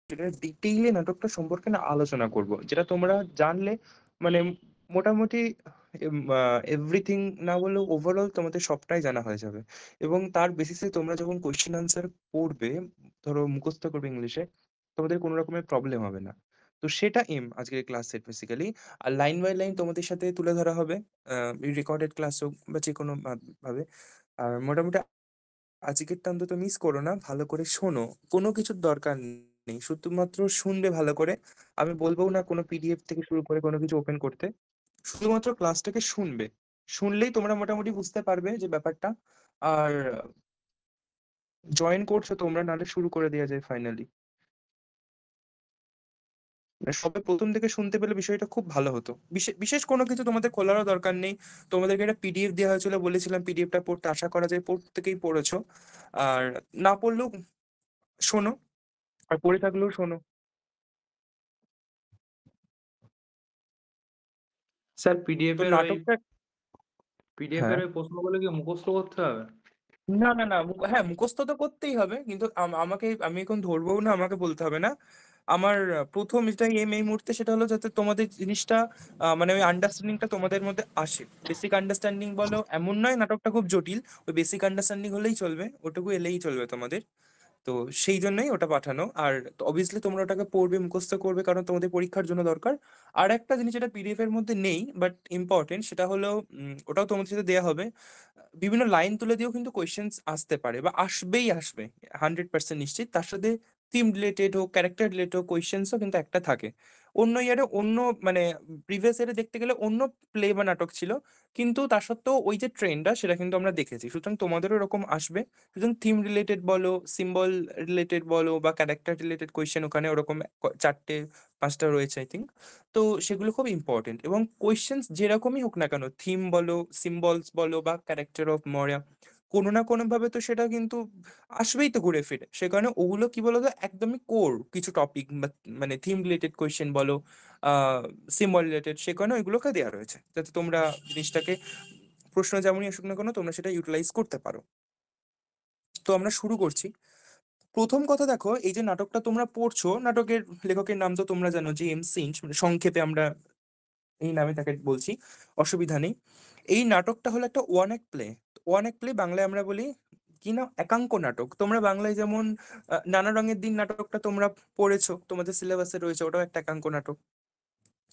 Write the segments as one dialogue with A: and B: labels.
A: সেটা ডিটেইলে নাটকটা সম্পর্কে না আলোচনা করব, যেটা তোমরা জানলে মানে মোটামুটি এভরিথিং না বললেও ওভারঅল তোমাদের সবটাই জানা হয়ে যাবে। এবং তার বেসিসে তোমরা যখন কোয়েশ্চেন আনসার পড়বে, ধরো মুখস্থ করবে ইংলিশে, তোমাদের কোনো রকমের প্রবলেম হবে না। তো সেটা আজকের ক্লাসের বেসিক্যালি। আর লাইন বাই লাইন তোমাদের সাথে তুলে ধরা হবে, রেকর্ডেড ক্লাস হোক বা যে কোনো ভাবে। আর মোটামুটি আজকেরটা অন্তত মিস করো না, ভালো করে শোনো। কোনো কিছুর দরকার নেই, শুধুমাত্র শুনবে ভালো করে। আমি বলবো না কোনো পিডিএফ থেকে শুরু করে কোনো কিছু ওপেন করতে, শুধুমাত্র ক্লাসটাকে শুনবে। শুনলেই তোমরা মোটামুটি বুঝতে পারবে যে ব্যাপারটা। আর জয়েন করছো তোমরা, নাহলে শুরু করে দেওয়া যায় ফাইনালি। সবে প্রথম থেকে শুনতে পেলে বিষয়টা খুব ভালো হতো। বিশেষ বিশেষ কোনো কিছু তোমাদের খোলারও দরকার নেই। তোমাদেরকে একটা পিডিএফ দেওয়া হয়েছিল, বলেছিলাম পিডিএফটা পড়তে, আশা করা যায় প্রত্যেকেই পড়েছো। আর না পড়লেও শোনো, আর পড়ে থাকলেও শোনো।
B: স্যার
A: তো
B: ওই
A: নাটকটা,
B: পিডিএফ
A: হ্যাঁ,
B: এর ওই প্রশ্নগুলো কি মুখস্থ করতে হবে?
A: না না না, হ্যাঁ মুখস্থ তো করতেই হবে, কিন্তু আমাকে, আমি এখন ধরবো না, আমাকে বলতে হবে না। আমার প্রথম যেটা এই মুহূর্তে সেটা হলো যাতে তোমাদের জিনিসটা মানে ওই আন্ডারস্ট্যান্ডিংটা তোমাদের মধ্যে আসে। বেসিক আন্ডারস্ট্যান্ডিং বলো, এমন নয় নাটকটা খুব জটিল, ওই বেসিক আন্ডারস্ট্যান্ডিং হলেই চলবে, ওটুকু এলেই চলবে তোমাদের। তো সেই জন্যই ওটা পাঠানো। আর অবভিয়াসলি তোমরা ওটাকে পড়বে, মুখস্থ করবে, কারণ তোমাদের পরীক্ষার জন্য দরকার। আর একটা জিনিস যেটা পিডিএফ এর মধ্যে নেই বাট ইম্পর্টেন্ট, সেটা হলো ওটাও তোমাদের সাথে দেওয়া হবে। বিভিন্ন লাইন তুলে দিয়েও কিন্তু কোয়েশ্চেন্স আসতে পারে, বা আসবেই আসবে, 100% নিশ্চিত। তার সাথে থিম রিলেটেড হোক, ক্যারেক্টার রিলেটেড হোক, কোয়েশ্চেন্সও কিন্তু একটা থাকে। অন্য ইয়ারে অন্য, মানে প্রিভিয়াস ইয়ারে দেখতে গেলে অন্য প্লে বা নাটক ছিল, কিন্তু তা সত্ত্বেও ওই যে ট্রেন্ডটা সেটা কিন্তু আমরা দেখেছি, সুতরাং তোমাদেরও এরকম আসবে। সুতরাং থিম রিলেটেড বলো, সিম্বল রিলেটেড বলো, বা ক্যারেক্টার রিলেটেড কোয়েশ্চেন ওখানে ওরকম চারটে পাঁচটা রয়েছে আই থিঙ্ক। তো সেগুলো খুব ইম্পর্টেন্ট। এবং কোয়েশ্চেন্স যেরকমই হোক না কেন, থিম বলো, সিম্বলস বলো, বা ক্যারেক্টার অফ মরিয়া, কোনো না কোনো ভাবে তো সেটা কিন্তু আসবেই তো ঘুরে ফিরে। সে কারণে ওগুলো কি বলতো, একদমই কোর কিছু টপিক, মানে থিম রিলেটেড কোয়েশ্চেন বলো, সিম্বল রিলেটেড, সে কারণে ওইগুলোকে দেওয়া রয়েছে, যাতে তোমরা জিনিসটাকে, প্রশ্ন যেমনই আসুক না কেন, তোমরা সেটা ইউটিলাইজ করতে পারো। তো আমরা শুরু করছি। প্রথম কথা দেখো, এই যে নাটকটা তোমরা পড়ছো, নাটকের লেখকের নাম তো তোমরা জানো, জেমস সিঞ্চ, মানে সংক্ষেপে আমরা এই নামে তাকে বলছি, অসুবিধা নেই। এই নাটকটা হলো একটা one act play. One act play বাংলায় আমরা বলি কি না, একাঙ্ক নাটক। তোমরা বাংলায় যেমন নানা রঙের দিন নাটকটা তোমরা পড়েছো, তোমাদের সিলেবাসে রয়েছে, ওটাও একটা একাঙ্ক নাটক,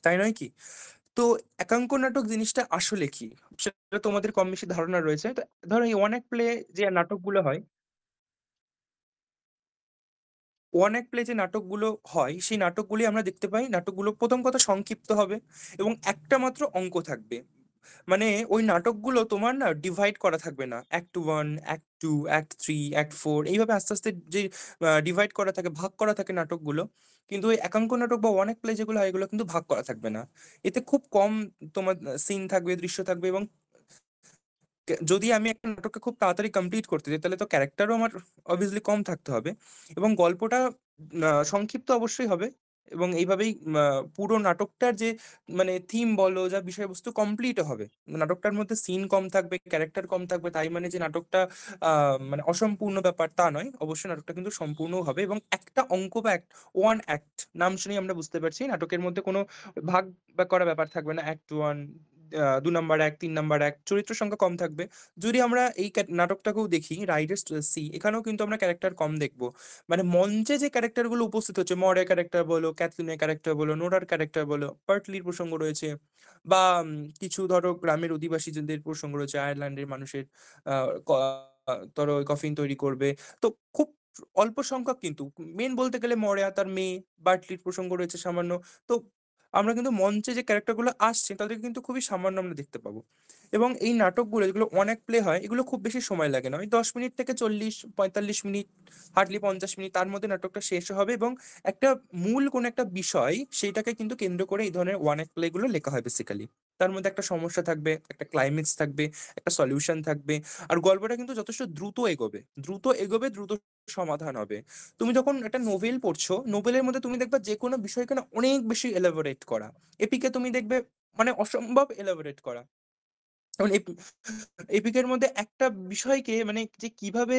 A: তাই নয় কি? তো একাঙ্ক নাটক জিনিসটা আসলে কি, সেটা তোমাদের কম বেশি ধারণা রয়েছে। তো ধরো এই ওয়ান অ্যাক্ট প্লে যে নাটকগুলো হয়, ওয়ান অ্যাক্ট প্লে যে নাটকগুলো হয়, সেই নাটকগুলি আমরা দেখতে পাই, নাটকগুলো প্রথম কথা সংক্ষিপ্ত হবে, এবং একটা মাত্র অঙ্ক থাকবে। মানে ওই নাটকগুলো তোমার না ডিভাইড করা থাকবে না, act one, act two, act three, act four, এইভাবে আস্তে আস্তে যে ডিভাইড করা থাকে, ভাগ করা থাকে নাটকগুলো। কিন্তু ওই একাঙ্ক নাটক বা ওয়ান অ্যাক্ট প্লে যেগুলো হয়, এগুলো কিন্তু ভাগ করা থাকবে না। এতে খুব কম তোমার সিন থাকবে, দৃশ্য থাকবে। এবং যদি আমি একটা নাটককে খুব তাড়াতাড়ি কমপ্লিট করতে চাই, তাহলে তো ক্যারেক্টারও আমার অবভিয়াসলি কম থাকতে হবে, এবং গল্পটা সংক্ষিপ্ত অবশ্যই হবে। এবং এইভাবেই পুরো নাটকটার যে মানে থিম বলো, যা বিষয়বস্তু, কমপ্লিট হবে। নাটকটার মধ্যে সিন কম থাকবে, ক্যারেক্টার কম থাকবে, তাই মানে যে নাটকটা মানে অসম্পূর্ণ ব্যাপার তা নয়। অবশ্যই নাটকটা কিন্তু সম্পূর্ণ হবে। এবং একটা অঙ্ক বা ওয়ান অ্যাক্ট, নাম শুনেই আমরা বুঝতে পারছি নাটকের মধ্যে কোনো ভাগ বা করা ব্যাপার থাকবে না। Act one, 2 number act, 3 number act, চরিত্র সংখ্যা কম থাকবে। যদি আমরা এই নাটকটাকেও দেখি, রাইডার্স সি, এখানেও কিন্তু আমরা ক্যারেক্টার কম দেখবো। মানে মঞ্চে যে ক্যারেক্টার গুলো উপস্থিত হচ্ছে, মরের ক্যারেক্টার বলো, ক্যাথলিনের ক্যারেক্টার বলো, নোরার ক্যারেক্টার বলো, পার্টলির প্রসঙ্গ রয়েছে, বা কিছু ধরো গ্রামের অধিবাসীদের প্রসঙ্গ রয়েছে, আয়ারল্যান্ডের মানুষের ধরো ওই কফিন তৈরি করবে। তো খুব অল্প সংখ্যক, কিন্তু মেন বলতে গেলে মরেয়া, তার মেয়ে, বার্টলির প্রসঙ্গ রয়েছে সামান্য। তো আমরা কিন্তু মঞ্চে যে ক্যারেক্টার গুলো আসছে তাদেরকে কিন্তু খুবই সামান্য আমরা দেখতে পাবো। এবং এই নাটকগুলো যেগুলো অনেক প্লে হয়, এগুলো খুব বেশি সময় লাগে না, ওই 10 মিনিট থেকে 40-45 মিনিট, হার্ডলি 50 মিনিট, তার মধ্যে নাটকটা শেষ হবে। এবং একটা মূল কোন একটা বিষয়, সেইটাকে কিন্তু কেন্দ্র করে এই ধরনের ওয়ান অ্যাক্ট প্লে গুলো লেখা হয় বেসিক্যালি। তার মধ্যে একটা সমস্যা থাকবে, একটা ক্লাইম্যাক্স থাকবে, একটা সলিউশন থাকবে। আর গল্পটা কিন্তু যথেষ্ট দ্রুত এগোবে, দ্রুত এগোবে, দ্রুত সমাধান হবে। তুমি যখন একটা নোভেল পড়ছো, নোবেলের মধ্যে তুমি দেখবা যে কোনো বিষয়কে না অনেক বেশি এলাবোরেট করা। এপিকে তুমি দেখবে মানে অসম্ভব এলাবোরেট করা। এখন এপিকের মধ্যে একটা বিষয়কে মানে যে কিভাবে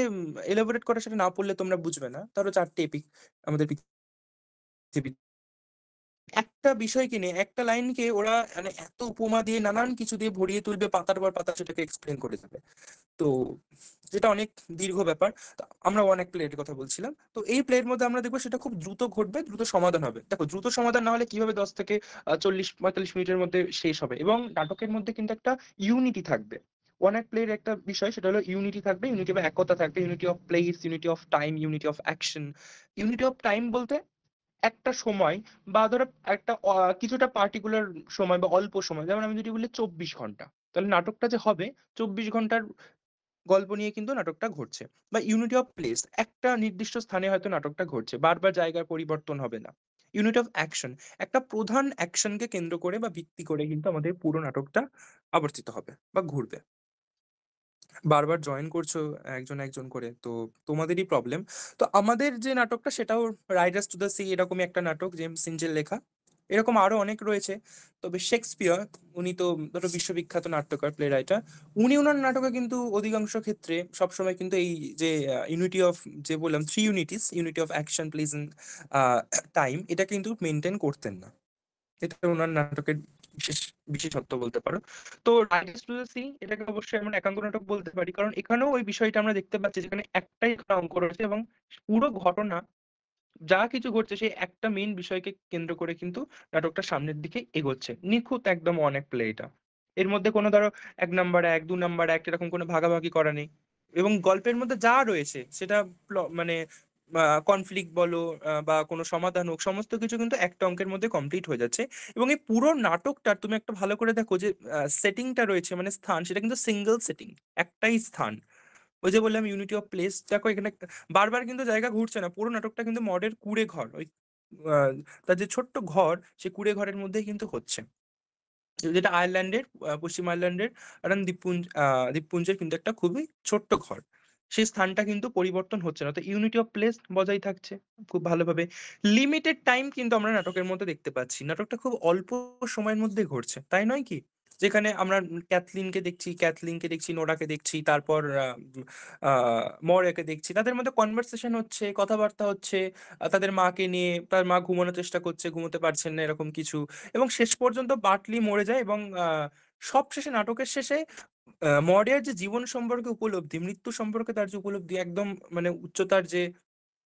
A: এলাবোরেট করা, সেটা না পড়লে তোমরা বুঝবে না। ধরো 4টে এপিক আমাদের একটা বিষয়কে নিয়ে একটা লাইনকে ওরা মানে এত উপমা দিয়ে নানান কিছু দিয়ে ভরিয়ে তুলবে, পাতার পর পাতা সেটাকে এক্সপ্লেন করে দেবে। তো যেটা অনেক দীর্ঘ ব্যাপার। তো আমরা অনেক প্লেটের কথা বলছিলাম, তো এই প্লের মধ্যে আমরা দেখবো সেটা খুব দ্রুত ঘটবে, দ্রুত সমাধান হবে। দেখো দ্রুত সমাধান না হলে কিভাবে 10 থেকে 40-45 মিনিটের মধ্যে শেষ হবে। এবং নাটকের মধ্যে কিন্তু একটা ইউনিটি থাকবে। অনেক প্লের একটা বিষয় সেটা হলো ইউনিটি থাকবে, ইউনিটি বা একতা থাকবে, unity of place, unity of time, unity of action. Unity of time বলতে একটা সময় বা ধরো একটা কিছুটা পার্টিকুলার সময় বা অল্প সময়, যেমন আমি যদি বলি 24 ঘন্টা, তাহলে নাটকটা যে হবে 24 ঘন্টার গল্প নিয়ে কিন্তু নাটকটা ঘটছে। বা ইউনিটি অফ প্লেস, একটা নির্দিষ্ট স্থানে হয়তো নাটকটা ঘটছে, বারবার জায়গার পরিবর্তন হবে না। ইউনিট অফ অ্যাকশন, একটা প্রধান অ্যাকশনকে কেন্দ্র করে বা ভিত্তি করে কিন্তু আমাদের পুরো নাটকটা আবর্তিত হবে বা ঘুরবে। বারবার জয়েন করছো একজন একজন করে, তো তোমাদেরই প্রবলেম। তো আমাদের যে নাটকটা সেটাও রাইডার্স টু দ্য সি, এরকমই একটা নাটক, জেমস সিনজের লেখা। এরকম আরো অনেক রয়েছে। তবে শেক্সপিয়ার, উনি তো ধরো বিশ্ববিখ্যাত নাট্যকার, প্লে রাইটার। উনি ওনার নাটকে কিন্তু অধিকাংশ ক্ষেত্রে সবসময় কিন্তু এই যে ইউনিটি অফ, যে বললাম 3 unities, unity of action, place and time, এটা কিন্তু মেনটেন করতেন না। এটা ওনার নাটকের বিশেষ বিশেষত্ব বলতে পারো। তো রাইডার্স টু দ্য সি এটাকে অবশ্যই আমরা একাঙ্ক নাটক বলতে পারি, কারণ এখানেও ওই বিষয়টা আমরা দেখতে পাচ্ছি, যেখানে একটাই অঙ্ক রয়েছে এবং পুরো ঘটনা যা কিছু ঘটছে সেই একটা মেইন বিষয়কে কেন্দ্র করে কিন্তু নাটকটা সামনের দিকে এগোচ্ছে। নিখুঁত একদম অনেক প্লে এটা। এর মধ্যে কোনো ধরো 1 নাম্বার 1, 2 নাম্বার 1 এরকম কোনো ভাগাভাগি করা নেই। এবং গল্পের মধ্যে যা রয়েছে সেটা মানে কনফ্লিক্ট বলো বা কোনো সমাধান হোক, সমস্ত কিছু কিন্তু একটা অঙ্কের মধ্যে কমপ্লিট হয়ে যাচ্ছে। এবং এই পুরো নাটকটা তুমি একটা ভালো করে দেখো যে সেটিংটা রয়েছে, মানে স্থান, সেটা কিন্তু সিঙ্গেল সেটিং, একটাই স্থান। ওই যে বললাম ইউনিটি অফ প্লেস, দেখো এখানে বারবার কিন্তু জায়গা ঘুরছে না, পুরো নাটকটা কিন্তু মডের কুড়ে ঘর, ওই আহ, তার যে ছোট্ট ঘর, সে কুড়ে ঘরের মধ্যেই কিন্তু হচ্ছে। যেটা আয়ারল্যান্ডের, পশ্চিম আয়ারল্যান্ডের একটা দ্বীপপুঞ্জের কিন্তু একটা খুবই ছোট্ট ঘর। সেই স্থানটা কিন্তু পরিবর্তন হচ্ছে না, তো ইউনিটি অফ প্লেস বজায় থাকছে খুব ভালোভাবে। লিমিটেড টাইম কিন্তু আমরা নাটকের মধ্যে দেখতে পাচ্ছি, নাটকটা খুব অল্প সময়ের মধ্যে ঘটছে, তাই নয় কি? যেখানে আমরা ক্যাথলিনকে দেখছি, নোরাকে দেখছি, তারপর মরিয়াকে দেখছি, তাদের মধ্যে কনভারসেশন হচ্ছে, কথাবার্তা হচ্ছে, তাদের মাকে নিয়ে, তার মা ঘুমানোর চেষ্টা করছে, ঘুমোতে পারছেন না, এরকম কিছু। এবং শেষ পর্যন্ত বাটলি মরে যায় এবং সব শেষে, নাটকের শেষে মরিয়ার যে জীবন সম্পর্কে উপলব্ধি, মৃত্যু সম্পর্কে তার যে উপলব্ধি, একদম মানে উচ্চতার যে,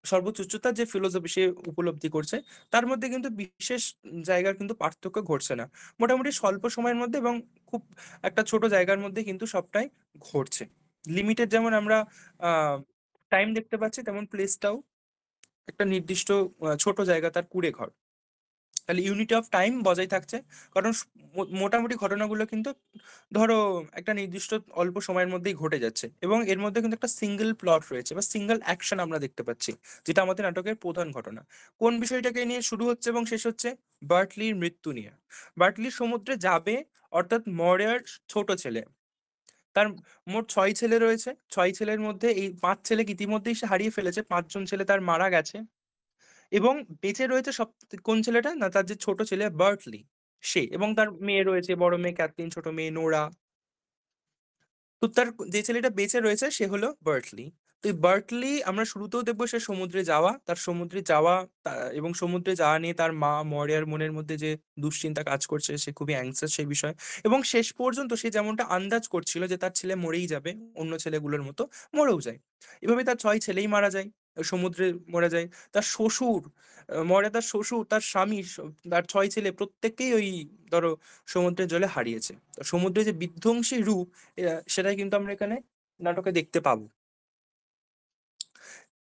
A: সর্বোচ্চ উচ্চতার যে ফিলোসফি সে উপলব্ধি করছে, তার মধ্যে কিন্তু বিশেষ জায়গার কিন্তু পার্থক্য ঘটছে না। মোটামুটি স্বল্প সময়ের মধ্যে এবং খুব একটা ছোট জায়গার মধ্যে কিন্তু সবটাই ঘটছে। লিমিটেড যেমন আমরা টাইম দেখতে পাচ্ছি, তেমন প্লেসটাও একটা নির্দিষ্ট ছোট জায়গা, তার কুড়ে ঘর। তাহলে ইউনিটি অফ টাইম বজায় থাকছে, কারণ মোটামুটি ঘটনাগুলো কিন্তু ধরো একটা নির্দিষ্ট অল্প সময়ের মধ্যেই ঘটে যাচ্ছে, এবং এর মধ্যে কিন্তু একটা সিঙ্গেল প্লট রয়েছে বা সিঙ্গেল অ্যাকশন আমরা দেখতে পাচ্ছি, যেটা আমাদের নাটকের প্রধান ঘটনা। কোন বিষয়টাকে নিয়ে শুরু হচ্ছে এবং শেষ হচ্ছে? বার্টলির মৃত্যু নিয়ে। বার্টলি সমুদ্রে যাবে, অর্থাৎ মরিয়ার ছোট ছেলে, তার মোট 6 ছেলে রয়েছে। 6 ছেলের মধ্যে এই 5 ছেলেকে ইতিমধ্যেই সে হারিয়ে ফেলেছে, 5জন ছেলে তার মারা গেছে। এবং বেঁচে রয়েছে কোন ছেলেটা, না তার যে ছোট ছেলে বার্টলি, সে, এবং তার মেয়ে রয়েছে, বড় মেয়ে ক্যাথলিন, ছোট মেয়ে নোরা। তো তার যে ছেলেটা বেঁচে রয়েছে সে হলো বার্টলি। তো এই বার্টলি আমরা শুরুতেও দেখবো সে সমুদ্রে যাওয়া, তার সমুদ্রে যাওয়া, এবং সমুদ্রে যাওয়া নিয়ে তার মা মরিয়ার মনের মধ্যে যে দুশ্চিন্তা কাজ করছে, সে খুবই অ্যাংসাস সেই বিষয়ে। এবং শেষ পর্যন্ত সে যেমনটা আন্দাজ করছিল যে তার ছেলে মরেই যাবে, অন্য ছেলেগুলোর মতো মরেও যায়। এভাবে তার 6 ছেলেই মারা যায়, সমুদ্রে মরে যায়। তার শ্বশুর মরে, তার শ্বশুর, তার স্বামী, তার 6 ছেলে প্রত্যেককেই ওই ধরো সমুদ্রের জলে হারিয়েছে। তো সমুদ্রের যে বিধ্বংসী রূপ, সেটাই কিন্তু আমরা এখানে নাটকে দেখতে পাবো।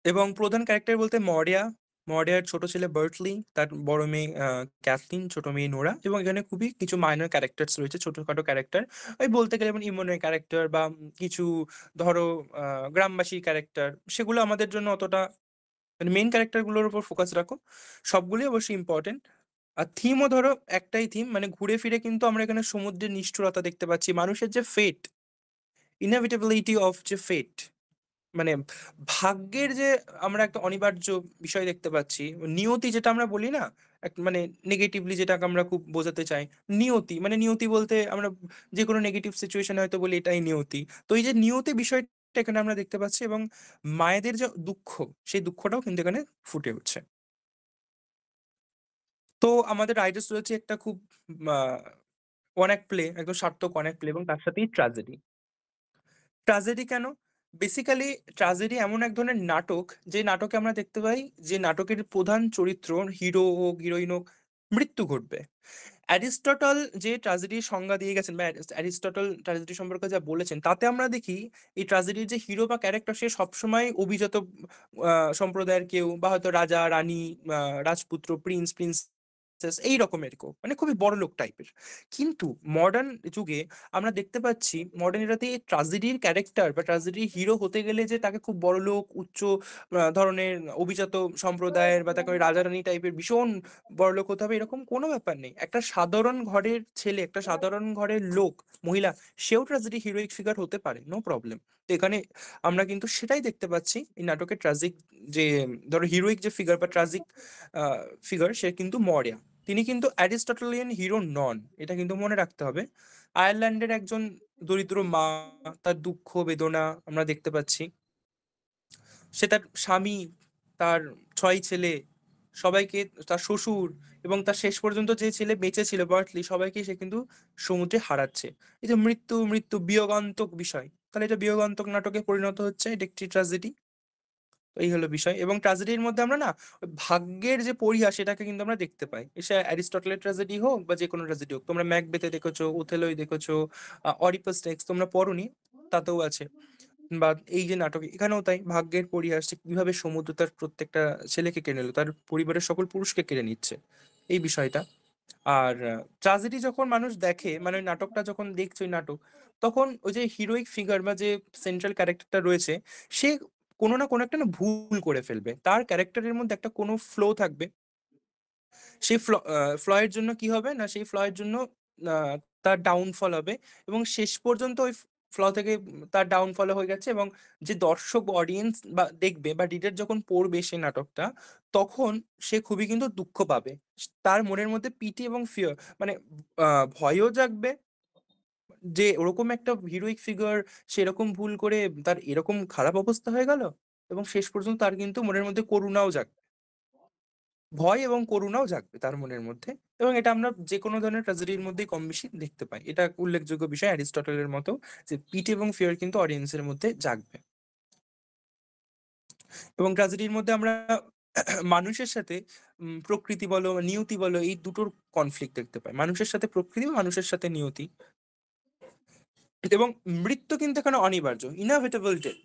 A: এবং প্রধান ক্যারেক্টার বলতে মরিয়া, মরিয়ার ছোট ছেলে বার্টলি, তার বড় মেয়ে ক্যাথলিন, ছোট মেয়ে নোরা। এবং এখানে খুবই কিছু মাইনর ক্যারেক্টার্স রয়েছে, ছোটখাটো ক্যারেক্টার। ওই বলতে গেলে যেমন ইমনের ক্যারেক্টার বা কিছু ধরো গ্রামবাসী ক্যারেক্টার, সেগুলো আমাদের জন্য অতটা, মানে মেইন ক্যারেক্টার গুলোর উপর ফোকাস রাখো। সবগুলোই অবশ্যই ইম্পর্টেন্ট। আর থিমও ধরো একটাই থিম, মানে ঘুরে ফিরে কিন্তু আমরা এখানে সমুদ্রের নিষ্ঠুরতা দেখতে পাচ্ছি, মানুষের যে ফেট, ইনএভিটেবিলিটি অফ যে ফেট, মানে ভাগ্যের যে আমরা একটা অনিবার্য বিষয় দেখতে পাচ্ছি। নিয়তি যেটা আমরা বলি না, মানে নেগেটিভলি যেটাকে আমরা খুব বোঝাতে চাই, নিয়তি, মানে নিয়তি বলতে আমরা যে কোনো নেগেটিভ সিচুয়েশনে হয়তো বলি এটাই নিয়তি। তো এই যে নিয়তি বিষয়টা এখানে আমরা দেখতে পাচ্ছি, এবং মায়েদের যে দুঃখ, সেই দুঃখটাও কিন্তু এখানে ফুটে উঠছে। তো আমাদের রাইটার্স রয়েছে একটা খুব আহ, অনেক প্লে, একদম সার্থক অনেক প্লে, এবং তার সাথেই ট্র্যাজেডি। ট্র্যাজেডি কেন? বেসিক্যালি ট্র্যাজেডি এমন এক ধরনের নাটক, যে নাটকে আমরা দেখতে পাই যে নাটকের প্রধান চরিত্র, হিরো হোক হিরোইন হোক, মৃত্যু ঘটবে। অ্যারিস্টটল যে ট্র্যাজেডির সংজ্ঞা দিয়ে গেছেন, বা অ্যারিস্টটল ট্র্যাজেডি সম্পর্কে যা বলেছেন, তাতে আমরা দেখি এই ট্র্যাজেডির যে হিরো বা ক্যারেক্টার, সে সবসময় অভিজাত সম্প্রদায়ের কেউ, বা হয়তো রাজা রানী, রাজপুত্র, প্রিন্স প্রিন্সেস, এই রকমের কেউ, মানে খুবই বড় লোক টাইপের। কিন্তু মডার্ন যুগে আমরা দেখতে পাচ্ছি, মডার্ন এরাতে এই ট্র্যাজেডির ক্যারেক্টার বা ট্র্যাজেডির হিরো হতে গেলে যে তাকে খুব বড় লোক, উচ্চ ধরনের অভিজাত সম্প্রদায়ের, বা তাকে ওই রাজা রানী টাইপের ভীষণ বড়লোক হতে হবে, এরকম কোনো ব্যাপার নেই। একটা সাধারণ ঘরের ছেলে, একটা সাধারণ ঘরের লোক, মহিলা, সেও ট্র্যাজেডি হিরোইক ফিগার হতে পারে, নো প্রবলেম। তো এখানে আমরা কিন্তু সেটাই দেখতে পাচ্ছি, এই নাটকের ট্র্যাজিক যে, ধরো হিরোইক যে ফিগার বা ট্র্যাজিক ফিগার, সে কিন্তু মরিয়া। তিনি কিন্তু অ্যারিস্টটলিয়ান হিরো নন, এটা কিন্তু মনে রাখতে হবে। আয়ারল্যান্ডের একজন দরিদ্র মা, তার দুঃখ বেদনা আমরা দেখতে পাচ্ছি। সে তার স্বামী, তার 6 ছেলে, সবাইকে, তার শ্বশুর, এবং তার শেষ পর্যন্ত যে ছেলে বেঁচে ছিল বার্টলি, সবাইকে সে কিন্তু সমুদ্রে হারাচ্ছে। এই যে মৃত্যু মৃত্যু বিয়োগান্তক বিষয়, তাহলে এটা বিয়োগান্তক নাটকে পরিণত হচ্ছে, এটা একটি ট্র্যাজেডি। তো এই হলো বিষয়। এবং ট্র্যাজেডির মধ্যে আমরা না ওই ভাগ্যের যে পরিহাস, সেটাকে কিন্তু আমরা দেখতে পাই। এসে অ্যারিস্টটলের ট্র্যাজেডি হোক বা যে কোনো ট্র্যাজেডি হোক, তোমরা ম্যাকবেথে দেখেছো, ওথেলোয় দেখেছো, অডিপাস টেক্স তোমরা পড়োনি, তাতেও আছে। বা এই যে নাটক, এখানেও তাই, ভাগ্যের পরিহাস, যে কিভাবে সমুদ্র তার প্রত্যেকটা ছেলেকে কেড়ে নিল, তার পরিবারের সকল পুরুষকে কেড়ে নিচ্ছে, এই বিষয়টা। আর ট্রাজেডি যখন মানুষ দেখে, মানে ওই নাটকটা যখন দেখছে, ওই নাটক, তখন ওই যে হিরোইক ফিগার বা যে সেন্ট্রাল ক্যারেক্টারটা রয়েছে, সে কোনো না কোনো একটা না ভুল করে ফেলবে, তার ক্যারেক্টারের মধ্যে একটা কোনো ফ্লো থাকবে। সেই ফ্লয়ের জন্য কি হবে না, সেই ফ্লয়ের জন্য আহ, তার ডাউনফল হবে, এবং শেষ পর্যন্ত ওই ফ্ল থেকে তার ডাউনফল হয়ে গেছে। এবং যে দর্শক বা অডিয়েন্স বা দেখবে বা রিডার যখন পড়বে সেই নাটকটা, তখন সে খুবই কিন্তু দুঃখ পাবে। তার মনের মধ্যে পিটি এবং ফিয়ার, মানে ভয়ও জাগবে, যে ওরকম একটা হিরোইক ফিগার সেরকম ভুল করে তার এরকম খারাপ অবস্থা হয়ে গেল। এবং শেষ পর্যন্ত তার কিন্তু মনের মধ্যে করুণাও জাগবে, ভয় এবং করুণাও জাগবে তার মনের মধ্যে। এবং এটা আমরা যে কোনো ধরনের ট্র্যাজেডির মধ্যেই কম বেশি দেখতে পাই, এটা উল্লেখযোগ্য বিষয় অ্যারিস্টটলের মতো, যে পিটি এবং ফিয়ার কিন্তু অডিয়েন্সের মধ্যে জাগবে। এবং ট্র্যাজেডির মধ্যে আমরা মানুষের সাথে প্রকৃতি বলো বা নিয়তি বলো, এই দুটোর কনফ্লিক্ট দেখতে পাই, মানুষের সাথে প্রকৃতি বা মানুষের সাথে নিয়তি। এবং মৃত্যু কিন্তু এখানে অনিবার্য, ইনএভিটেবল ডেথ,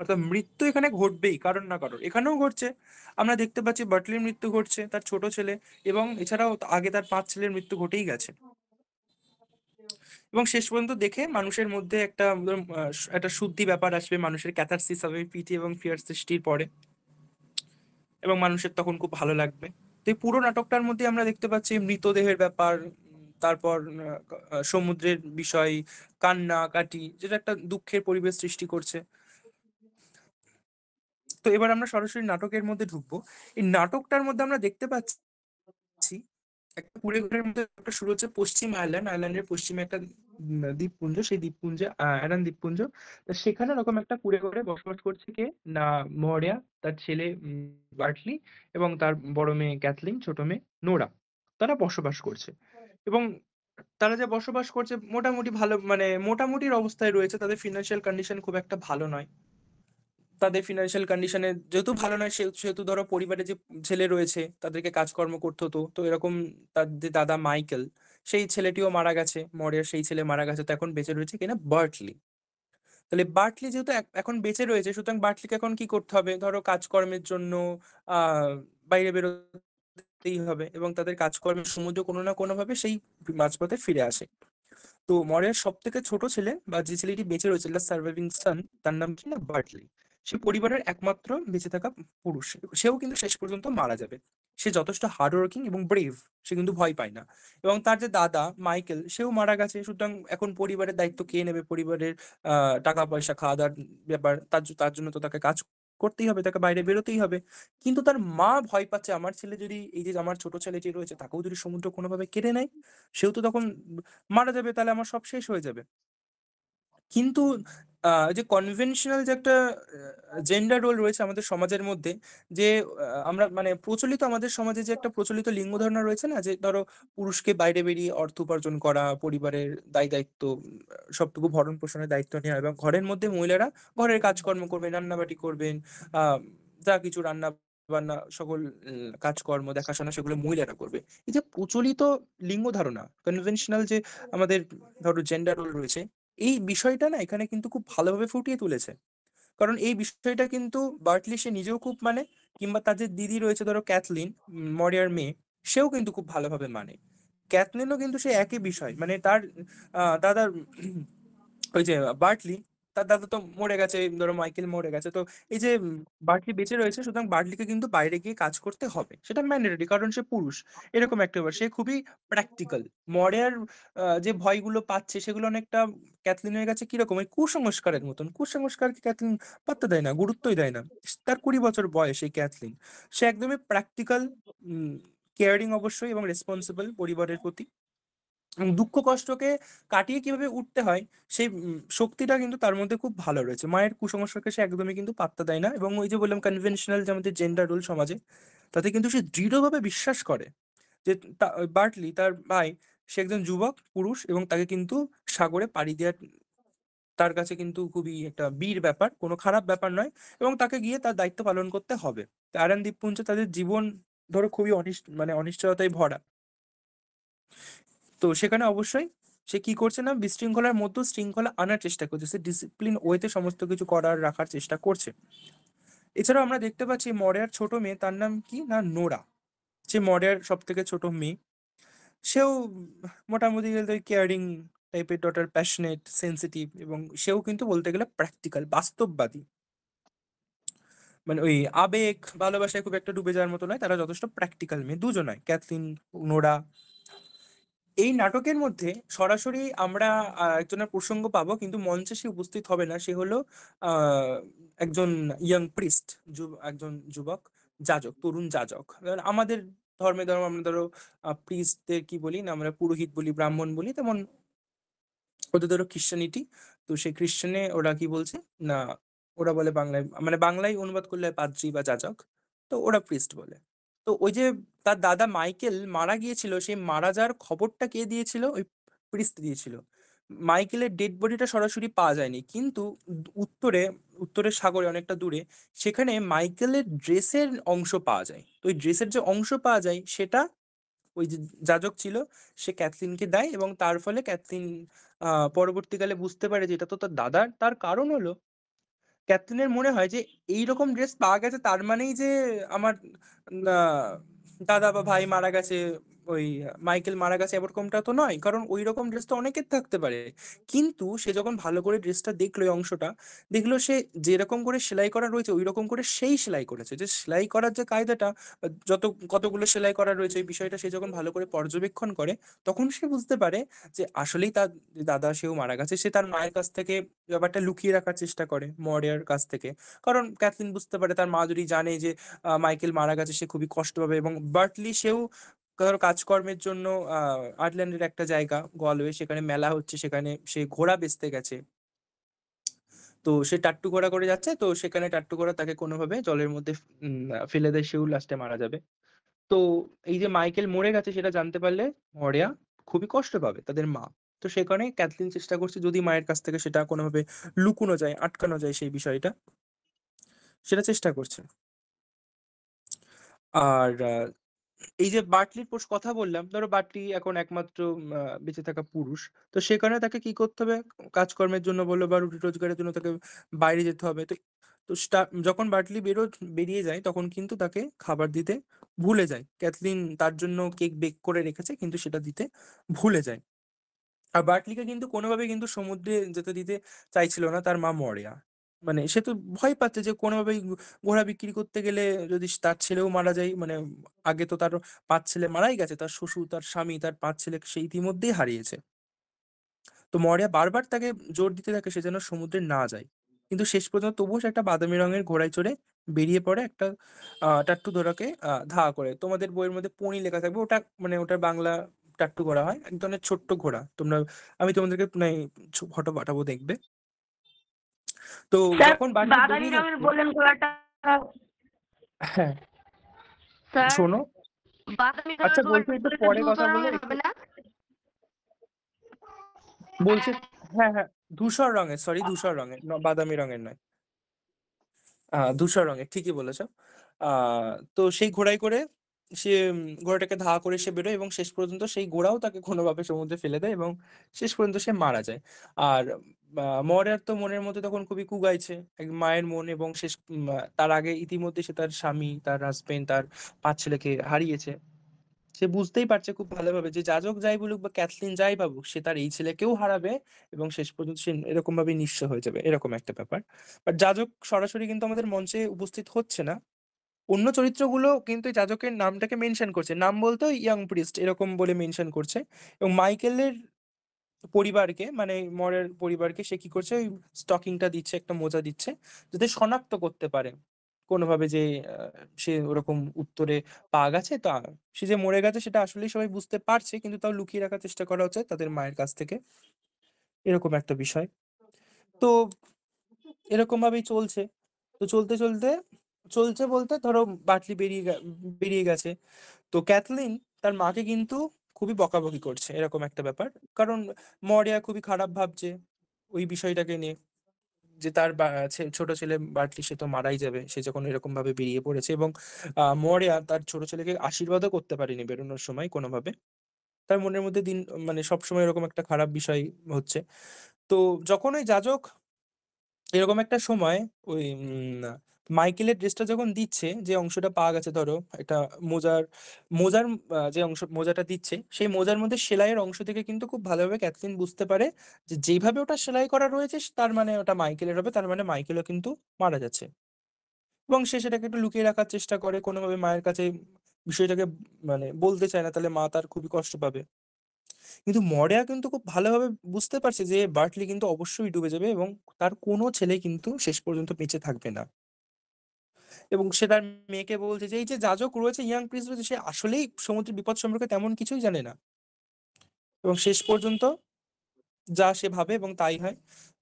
A: অর্থাৎ মৃত্যু এখানে ঘটবেই, কারণ না কারণ এখানেও ঘটছে। আমরা দেখতে পাচ্ছি বাটলির মৃত্যু ঘটছে, তার ছোট ছেলে, এবং এছাড়াও আগে তার 5 ছেলের মৃত্যু ঘটেই গেছে। এবং শেষ পর্যন্ত দেখে মানুষের মধ্যে একটা একটা শুদ্ধি ব্যাপার আসবে, মানুষের ক্যাথারসিস হবে পিটি এবং ফিয়ার সৃষ্টির পরে, এবং মানুষের তখন খুব ভালো লাগবে। তো এই পুরো নাটকটার মধ্যে আমরা দেখতে পাচ্ছি মৃতদেহের ব্যাপার, তারপর সমুদ্রের বিষয়, কান্না কাটি, যেটা একটা দুঃখের পরিবেশ সৃষ্টি করছে। তো এবার আমরা সরাসরি নাটকের মধ্যে ঢুকবো। এই নাটকটার মধ্যে আমরা দেখতে পাচ্ছি একটা কুঁড়ে ঘরের মধ্যে একটা শুরু হচ্ছে পশ্চিম আয়ারল্যান্ড, আয়ারল্যান্ডের পশ্চিমে একটা দ্বীপপুঞ্জ, সেই দ্বীপপুঞ্জে অ্যারান দ্বীপপুঞ্জ। তা সেখানে ওরকম একটা কুঁড়ে ঘরে বসবাস করছে কে না, মরিয়া, তার ছেলে বার্টলি, এবং তার বড় মেয়ে ক্যাথলিন, ছোট মেয়ে নোরা, তারা বসবাস করছে। এবং তারা যে বসবাস করছে মোটামুটি ভালো, মানে মোটামুটির অবস্থায় রয়েছে, তাদের ফিনান্সিয়াল কন্ডিশন খুব একটা ভালো নয়। তাদের ফিনান্সিয়াল কন্ডিশনে যেহেতু ভালো নয়, সেহেতু ধরো পরিবারে যে ছেলে রয়েছে তাদেরকে কাজকর্ম করতে হতো। তো এরকম তার যে দাদা মাইকেল, সেই ছেলেটিও মারা গেছে, মরিয়ার সেই ছেলে মারা গেছে, তো এখন বেঁচে রয়েছে কিনা বার্টলি। তাহলে বার্টলি যেহেতু এখন বেঁচে রয়েছে, সুতরাং বার্টলিকে এখন কি করতে হবে, ধরো কাজকর্মের জন্য আহ বাইরে বেরোতেই হবে, এবং তাদের কাজকর্মের সমুদ্র কোনো না কোনো ভাবে সেই মাঝপথে ফিরে আসে। তো মরিয়ার সব থেকে ছোট ছেলে বা যে ছেলেটি বেঁচে রয়েছে, সার্ভাইভিং সান, তার নাম কি না বার্টলি। সে পরিবারের একমাত্র বেঁচে থাকা পুরুষ, সেও কিন্তু শেষ পর্যন্ত মারা যাবে। সে যথেষ্ট হার্ড ওয়ার্কিং এবং ব্রেভ, সে কিন্তু ভয় পায় না। এবং তার যে দাদা মাইকেল, সেও মারা গেছে, সুতরাং এখন পরিবারের দায়িত্ব কে নেবে, পরিবারের টাকা পয়সা, খাওয়া দাওয়ার ব্যাপার, তার জন্য তো তাকে কাজ করতেই হবে, তাকে বাইরে বেরোতেই হবে। কিন্তু তার মা ভয় পাচ্ছে, আমার ছেলে যদি, এই যে আমার ছোট ছেলেটি রয়েছে, তাকেও যদি সমুদ্র কোনোভাবে কেড়ে নেয়, সেও তো তখন মারা যাবে, তাহলে আমার সব শেষ হয়ে যাবে। কিন্তু যে কনভেনশনাল যে একটা জেন্ডার রোল রয়েছে আমাদের সমাজের মধ্যে, যে আমরা মানে প্রচলিত আমাদের সমাজে যে একটা প্রচলিত লিঙ্গ ধারণা রয়েছে না, যে ধরো পুরুষকে বাইরে বেরিয়ে অর্থ উপার্জন করা, পরিবারের দায়িত্ব সবটুকু ভরণ পোষণের দায়িত্ব নেওয়া, এবং ঘরের মধ্যে মহিলারা ঘরের কাজকর্ম করবেন, রান্নাবাটি করবেন, আহ যা কিছু রান্না বান্না সকল কাজকর্ম দেখাশোনা সেগুলো মহিলারা করবে। এই যে প্রচলিত লিঙ্গ ধারণা, কনভেনশনাল যে আমাদের ধরো জেন্ডার রোল রয়েছে, এই বিষয়টা না এখানে কিন্তু খুব ভালোভাবে ফুটিয়ে তুলেছে। কারণ এই বিষয়টা কিন্তু বার্টলি সে নিজেও খুব মানে, কিংবা তার যে দিদি রয়েছে ধরো ক্যাথলিন, মরিয়ার মেয়ে, সেও কিন্তু খুব ভালোভাবে মানে। ক্যাথলিনও কিন্তু সে একই বিষয় মানে তার দাদার ওই যে বার্টলি, তার দাদা তো মরে গেছে, ধরো মাইকেল মরে গেছে, তো এই যে বার্টলি বেঁচে রয়েছে, সুতরাং বার্টলিকে কিন্তু বাইরে গিয়ে কাজ করতে হবে, সেটা ম্যান্ডেটরি, কারণ সে পুরুষ। এরকম একটা ব্যাপার, সে খুবই প্র্যাকটিক্যাল। মরিয়ার যে ভয়গুলো পাচ্ছে সেগুলো অনেকটা ক্যাথলিনের কাছে কিরকম ওই কুসংস্কারের মতন, কুসংস্কারকে ক্যাথলিন পাত্তা দেয় না, গুরুত্বই দেয় না। তার 20 বছর বয়স এই ক্যাথলিন, সে একদমই প্র্যাকটিক্যাল, কেয়ারিং অবশ্যই, এবং রেসপন্সিবল পরিবারের প্রতি, এবং দুঃখ কষ্টকে কাটিয়ে কিভাবে উঠতে হয় সেই শক্তিটা কিন্তু তার মধ্যে খুব ভালো রয়েছে। মায়ের কুসংস্কারকে সে একদমই কিন্তু পাত্তা দেয় না, এবং ওই যে বললাম কনভেনশনাল যে আমাদের জেন্ডার রোল সমাজে, তাতে কিন্তু সে দৃঢ়ভাবে বিশ্বাস করে যে বার্টলি তার ভাই, সে একজন যুবক পুরুষ, এবং তাকে কিন্তু সাগরে পাড়ি দেওয়ার তার কাছে কিন্তু খুবই একটা বীর ব্যাপার, কোনো খারাপ ব্যাপার নয়, এবং তাকে গিয়ে তার দায়িত্ব পালন করতে হবে। তো আরান দ্বীপপুঞ্জে তাদের জীবন ধরো খুবই মানে অনিশ্চয়তায় ভরা। তো সেখানে অবশ্যই সে কি করছে না, বিশৃঙ্খলার মধ্যে শৃঙ্খলা আনার চেষ্টা করছে, সে ডিসিপ্লিন ওয়েতে সমস্ত কিছু করার রাখার চেষ্টা করছে। এছাড়াও আমরা দেখতে পাচ্ছি মরিয়ার ছোট মেয়ে, তার নাম কি না নোরা, সে মরিয়ার সব থেকে ছোট মেয়ে। সেও মোটামুটি কেয়ারিং টাইপের ডটার, প্যাশনেট, সেন্সিটিভ, এবং সেও কিন্তু বলতে গেলে প্র্যাকটিক্যাল, বাস্তববাদী। মানে ওই আবেগ ভালোবাসায় খুব একটা ডুবে যাওয়ার মতো নয়, তারা যথেষ্ট প্র্যাকটিক্যাল মেয়ে দুজনায়, ক্যাথলিন, নোরা। এই নাটকের মধ্যে সরাসরি আমরা একজনের প্রসঙ্গ পাবো, কিন্তু মঞ্চে সে উপস্থিত হবে না, সে হলো একজন ইয়াং প্রিস্ট, একজন যুবক যাজক, তরুণ যাজক। এবার আমাদের ধর্মে আমরা ধরো প্রিস্টদের কি বলি না, আমরা পুরোহিত বলি, ব্রাহ্মণ বলি, তেমন ওদের ধরো খ্রিস্টানিটি, তো সেই খ্রিস্টানে ওরা কি বলছে না, ওরা বলে বাংলায়, মানে বাংলায় অনুবাদ করলে পাদ্রী বা যাজক, তো ওরা প্রিস্ট বলে। তো ওই যে তার দাদা মাইকেল মারা গিয়েছিল, সেই মারা যাওয়ার খবরটা কে দিয়েছিল, ওই প্রিস্ট দিয়েছিল। মাইকেলের ডেড বডিটা সরাসরি পাওয়া যায়নি, কিন্তু উত্তরে, উত্তরের সাগরে অনেকটা দূরে, সেখানে মাইকেলের ড্রেসের অংশ পাওয়া যায়। তো ওই ড্রেসের যে অংশ পাওয়া যায় সেটা ওই যে যাজক ছিল সে ক্যাথলিনকে দেয়, এবং তার ফলে ক্যাথলিন পরবর্তীকালে বুঝতে পারে যে এটা তো তার দাদার। তার কারণ হলো ক্যাথরিনের মনে হয় যে এইরকম ড্রেস পাওয়া গেছে তার মানেই যে আমার আহ, দাদা বা ভাই মারা গেছে, ওই মাইকেল মারা গেছে, এরকমটা তো নয়, কারণ ওই রকম ড্রেস তো অনেকের থাকতে পারে। কিন্তু সে যখন ভালো করে ড্রেসটা দেখলো, এই অংশটা দেখলো, সে যেরকম করে সেলাই করা রয়েছে ওই রকম করে সেই সেলাই করেছে, যে সেলাই করার যে কায়দাটা, যত কতগুলো সেলাই করা রয়েছে এই বিষয়টা সে যখন ভালো করে পর্যবেক্ষণ করে, তখন সে বুঝতে পারে যে আসলেই তার দাদা সেও মারা গেছে। সে তার মায়ের কাছ থেকে ব্যাপারটা লুকিয়ে রাখার চেষ্টা করে, মরিয়ার কাছ থেকে, কারণ ক্যাথলিন বুঝতে পারে তার মা যদি জানে যে মাইকেল মারা গেছে সে খুবই কষ্ট পাবে। এবং বার্টলি সেও ধরো কাজকর্মের জন্য আয়ারল্যান্ডের একটা জায়গা গলওয়ে, সেখানে মেলা হচ্ছে, সেখানে সে ঘোড়া বেচতে গেছে। তো সে টাট্টু ঘোড়া করে যাচ্ছে, তো সেখানে টাট্টু ঘোড়া তাকে কোনোভাবে জলের মধ্যে ফেলে দেয়, সেও লাস্টে মারা যাবে। তো এই যে মাইকেল মরে গেছে সেটা জানতে পারলে মরিয়া খুবই কষ্ট পাবে, তাদের মা। তো সে কারণে ক্যাথলিন চেষ্টা করছে যদি মায়ের কাছ থেকে সেটা কোনোভাবে লুকোনো যায়, আটকানো যায় সেই বিষয়টা, সেটা চেষ্টা করছে। আর এই যে বার্টলির কথা বললাম, ধরো বার্টলি এখন একমাত্র বেঁচে থাকা পুরুষ, তো সে কারণে তাকে কি করতে হবে, কাজকর্মের জন্য বলো বা রুটি রোজগারের জন্য তাকে বাইরে যেতে হবে। তো তো যখন বার্টলি বেরিয়ে যায়, তখন কিন্তু তাকে খাবার দিতে ভুলে যায়। ক্যাথলিন তার জন্য কেক বেক করে রেখেছে, কিন্তু সেটা দিতে ভুলে যায়। আর বার্টলিকে কিন্তু কোনোভাবে কিন্তু সমুদ্রে যেতে দিতে চাইছিল না তার মা মরিয়া। মানে সে তো ভয় পাচ্ছে যে কোনোভাবেই ঘোড়া বিক্রি করতে গেলে যদি তার ছেলেও মারা যায়, মানে আগে তো তার 5 ছেলে মারাই গেছে, তার শ্বশুর, তার স্বামী, তার 5 ছেলে সে ইতিমধ্যেই হারিয়েছে। তো মরিয়া বারবার তাকে জোর দিতে থাকে সে যেন সমুদ্রে না যায়, কিন্তু শেষ পর্যন্ত তবুও সে একটা বাদামি রঙের ঘোড়ায় চড়ে বেরিয়ে পড়ে, একটা টাট্টু ঘোড়াকে ধাওয়া করে। তোমাদের বইয়ের মধ্যে পণি লেখা থাকবে, ওটা মানে ওটার বাংলা টাট্টু ঘোড়া হয়, এক ধরনের ছোট্ট ঘোড়া। আমি তোমাদেরকে ফটো পাঠাবো, দেখবে। তো
C: স্যার
A: যখন বাটলি
C: বাদামি
A: বেরিয়ে
C: রঙের
A: যাচ্ছে,
C: বললেন ঘোড়াটা,
A: হ্যাঁ
C: স্যার
A: শোনো,
C: বাদামি
A: আচ্ছা
C: রঙের
A: বলছি
C: ঘোড়াটা
A: একটু
C: বললে তো
A: পরে কথা
C: ধূসর
A: বলো
C: রঙের
A: একটু,
C: হবে না?
A: বলছি, হ্যাঁ হ্যাঁ, ধূসর রঙের, সরি ধূসর রঙের, বাদামি রঙের নয়, ধূসর রঙের, ঠিকই বলেছো। তো সেই ঘোড়ায় করে সে ঘোড়াটাকে ধা করে সে বেরোয়, এবং শেষ পর্যন্ত সেই ঘোড়াও তাকে কোনোভাবে সমুদ্রে ফেলে দেয়, এবং শেষ পর্যন্ত সে মারা যায়। আর মরার তো মনের মধ্যে তখন খুবই কুগাইছে, এক মায়ের মন, এবং শেষ তার আগে ইতিমধ্যে সে তার স্বামী, তার হাজবেন্ড, তার 5 ছেলেকে হারিয়েছে। সে বুঝতেই পারছে খুব ভালোভাবে যে যাজক যাই বলুক বা ক্যাথলিন যাই ভাবুক, সে তার এই ছেলেকেও হারাবে, এবং শেষ পর্যন্ত সে এরকম ভাবে নিঃস্ব হয়ে যাবে, এরকম একটা ব্যাপার। বাট যাজক সরাসরি কিন্তু আমাদের মঞ্চে উপস্থিত হচ্ছে না, অন্য চরিত্রগুলো কিন্তু এই যাজকের নামটাকে মেনশন করছে, নাম বলতে ইয়াং প্রিস্ট এরকম বলে মেনশন করছে। এবং মাইকেলের পরিবারকে, মানে মরের পরিবারকে সে কি করছে, ওই স্টকিংটা দিচ্ছে, একটা মোজা দিচ্ছে, যাতে শনাক্ত করতে পারে কোনোভাবে যে সে ওরকম উত্তরে পাওয়া গেছে, তা সে যে মরে গেছে সেটা আসলেই সবাই বুঝতে পারছে, কিন্তু তাও লুকিয়ে রাখার চেষ্টা করা হচ্ছে তাদের মায়ের কাছ থেকে, এরকম একটা বিষয়। তো এরকম ভাবেই চলছে। তো চলতে চলতে চলছে বলতে ধরো বাটলি বেরিয়ে গেছে, তো ক্যাথলিন তার মাকে কিন্তু খুবই বকাবকি করছে, এরকম একটা ব্যাপার। কারণ মরিয়া খুবই খারাপ ভাবছে ওই বিষয়টাকে নিয়ে, যে তার ছোট ছেলে বার্টলি সে তো মারাই যাবে, সে যখন এরকম ভাবে বেরিয়ে পড়েছে। এবং মরিয়া তার ছোট ছেলেকে আশীর্বাদও করতে পারেনি বেরোনোর সময় কোনোভাবে, তার মনের মধ্যে দিন মানে সবসময় এরকম একটা খারাপ বিষয় হচ্ছে। তো যখন ওই যাজক এরকম একটা সময় ওই মাইকেলের ড্রেসটা যখন দিচ্ছে, যে অংশটা পাওয়া গেছে ধরো একটা মোজার, মোজার যে অংশ মোজাটা দিচ্ছে, সেই মোজার মধ্যে সেলাইয়ের অংশ থেকে কিন্তু খুব ভালোভাবে ক্যাথলিন বুঝতে পারে যে যেভাবে ওটা সেলাই করা রয়েছে তার মানে ওটা মাইকেলের হবে, তার মানে মাইকেলও কিন্তু মারা যাচ্ছে। এবং সে সেটাকে একটু লুকিয়ে রাখার চেষ্টা করে, কোনোভাবে মায়ের কাছে বিষয়টাকে মানে বলতে চায় না, তাহলে মা তার খুবই কষ্ট পাবে। কিন্তু মরিয়া কিন্তু খুব ভালোভাবে বুঝতে পারছে যে বার্টলি কিন্তু অবশ্যই ডুবে যাবে, এবং তার কোনো ছেলে কিন্তু শেষ পর্যন্ত বেঁচে থাকবে না। এবং সে তার মেয়েকে বলছে যে এই যে যাজক রয়েছে, ইয়াং প্রিন্স রয়েছে, সে আসলেই সমুদ্রের বিপদ সম্পর্কে তেমন কিছুই জানে না। এবং শেষ পর্যন্ত যা সে ভাবে এবং তাই হয়।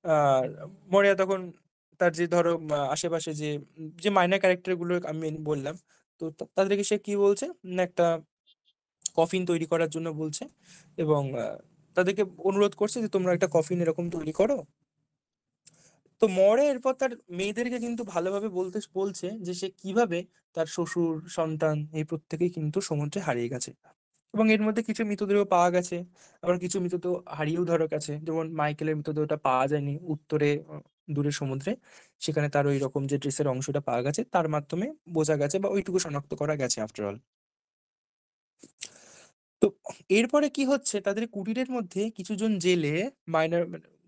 A: আর মরিয়া তখন তার যে ধরো আশেপাশে যে যে মাইনার ক্যারেক্টার গুলো আমি বললাম, তো তাদেরকে সে কি বলছে না, একটা কফিন তৈরি করার জন্য বলছে, এবং তাদেরকে অনুরোধ করছে যে তোমরা একটা কফিন এরকম তৈরি করো। তো মরে এরপর তার মেয়েদেরকে কিন্তু ভালোভাবে বলছে যে সে কিভাবে তার শ্বশুর, সন্তান এই প্রত্যেকেই কিন্তু সমুদ্রে হারিয়ে গেছে। এবং এর মধ্যে কিছু মৃতদেহ পাওয়া গেছে, আবার কিছু মৃতদেহ হারিয়েও ধরা গেছে, যেমন মাইকেলের মৃতদেহটা পাওয়া যায়নি উত্তরে, দূরে সমুদ্রে, সেখানে তার ওই রকম যে ড্রেসের অংশটা পাওয়া গেছে তার মাধ্যমে বোঝা গেছে, বা ওইটুকু শনাক্ত করা গেছে আফটার অল। তো এরপরে কি হচ্ছে, তাদের কুটিরের মধ্যে কিছু জন জেলে মাইনার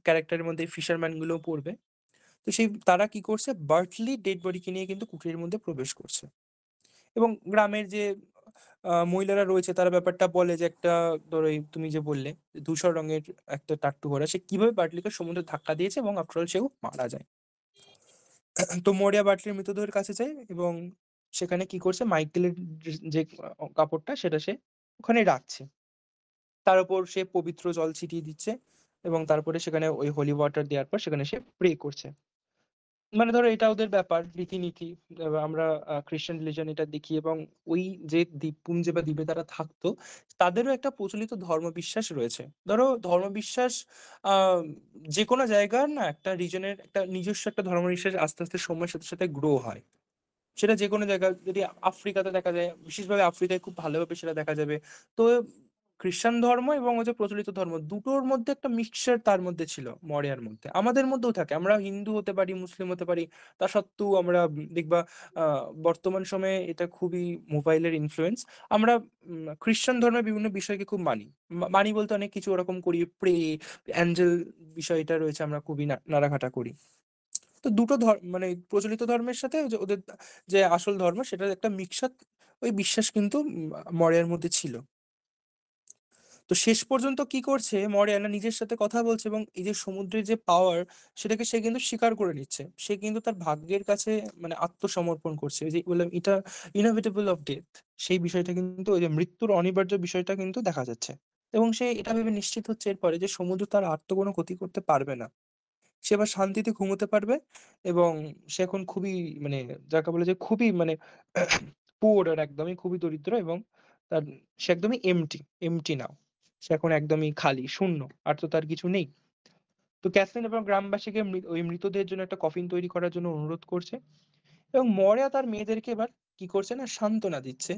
A: ক্যারেক্টারের মধ্যে ফিশারম্যান গুলো পড়বে। তো সেই তারা কি করছে, বার্টলি ডেড বডিকে নিয়ে কিন্তু কুটিরের মধ্যে প্রবেশ করছে। এবং গ্রামের যে মহিলারা রয়েছে তারা ব্যাপারটা বলে যে একটা, ধরো এই তুমি যে বললে ধূসর রঙের একটা টাট্টু ঘোড়া, সে কিভাবে বার্টলিকে সমুদ্রে ধাক্কা দিয়েছে, এবং আফটার সেও মারা যায়। তো মরিয়া বার্টলির মৃতদেহের কাছে যায়, এবং সেখানে কি করছে, মাইকেলের যে কাপড়টা সেটা সে ওখানে রাখছে, তার উপর সে পবিত্র জল ছিটিয়ে দিচ্ছে, এবং তারপরে সেখানে ওই হোলি ওয়াটার দেওয়ার পর সেখানে সে প্রে করছে। মানে ধরো এটা ওদের ব্যাপার, রীতিনীতি। আমরা খ্রিস্টান রিলিজন এটা দেখি, এবং ওই যে দ্বীপপুঞ্জে বা দ্বীপে তারা থাকতো, তাদেরও একটা প্রচলিত ধর্মবিশ্বাস রয়েছে। ধরো ধর্মবিশ্বাস আহ যে কোনো জায়গার না একটা রিজনের একটা নিজস্ব একটা ধর্মবিশ্বাস আস্তে আস্তে সময়ের সাথে সাথে গ্রো হয়। সেটা যে কোনো জায়গায়, যদি আফ্রিকাতে দেখা যায়, বিশেষভাবে আফ্রিকায় খুব ভালোভাবে সেটা দেখা যাবে। তো খ্রিস্টান ধর্ম এবং ওই যে প্রচলিত ধর্ম দুটোর মধ্যে একটা মিক্সচার তার মধ্যে ছিল মরিয়ার মধ্যে, আমাদের মধ্যেও থাকে, আমরা হিন্দু হতে পারি, মুসলিম হতে পারি, তা সত্ত্বেও আমরা দেখবা বর্তমান সময়ে এটা খুবই মোবাইলের ইনফ্লুয়েন্স, আমরা খ্রিস্টান ধর্মের বিভিন্ন বিষয়কে খুব মানি। মানি বলতে অনেক কিছু ওরকম করি, প্রে, অ্যাঞ্জেল বিষয়টা রয়েছে, আমরা খুবই নাড়াঘাটা করি। তো দুটো মানে প্রচলিত ধর্মের সাথে যে ওদের যে আসল ধর্ম সেটার একটা মিক্সার, ওই বিশ্বাস কিন্তু মরিয়ার মধ্যে ছিল। তো শেষ পর্যন্ত কি করছে, মরিয়ানা নিজের সাথে কথা বলছে, এবং এই যে সমুদ্রের যে পাওয়ার সেটাকে সে কিন্তু স্বীকার করে নিচ্ছে, সে কিন্তু তার ভাগ্যের কাছে মানে আত্মসমর্পণ করছে। ওই যে বললাম এটা ইনএভিটেবল অফ ডেথ, সেই বিষয়টা কিন্তু ওই যে মৃত্যুর অনিবার্য বিষয়টা কিন্তু দেখা যাচ্ছে। এবং সে এটা ভেবে নিশ্চিত হচ্ছে এরপরে যে সমুদ্র তার আর তো কোনো ক্ষতি করতে পারবে না, সে এবার শান্তিতে ঘুমোতে পারবে এবং সে এখন খুবই মানে যাকে বলে যে খুবই মানে পুয়ার আর একদমই খুবই দরিদ্র এবং তার সে একদমই এমটি নাও। সে এখন একদমই খালি, শূন্য। আর তো তার কিছু নেই। তো ক্যাথরিন এবং গ্রামবাসীকে ওই মৃতদের জন্য একটা কফিন তৈরি করার জন্য অনুরোধ করছে এবং মরিয়া তার মেয়েদেরকে এবার কি করছে না সান্ত্বনা দিচ্ছে।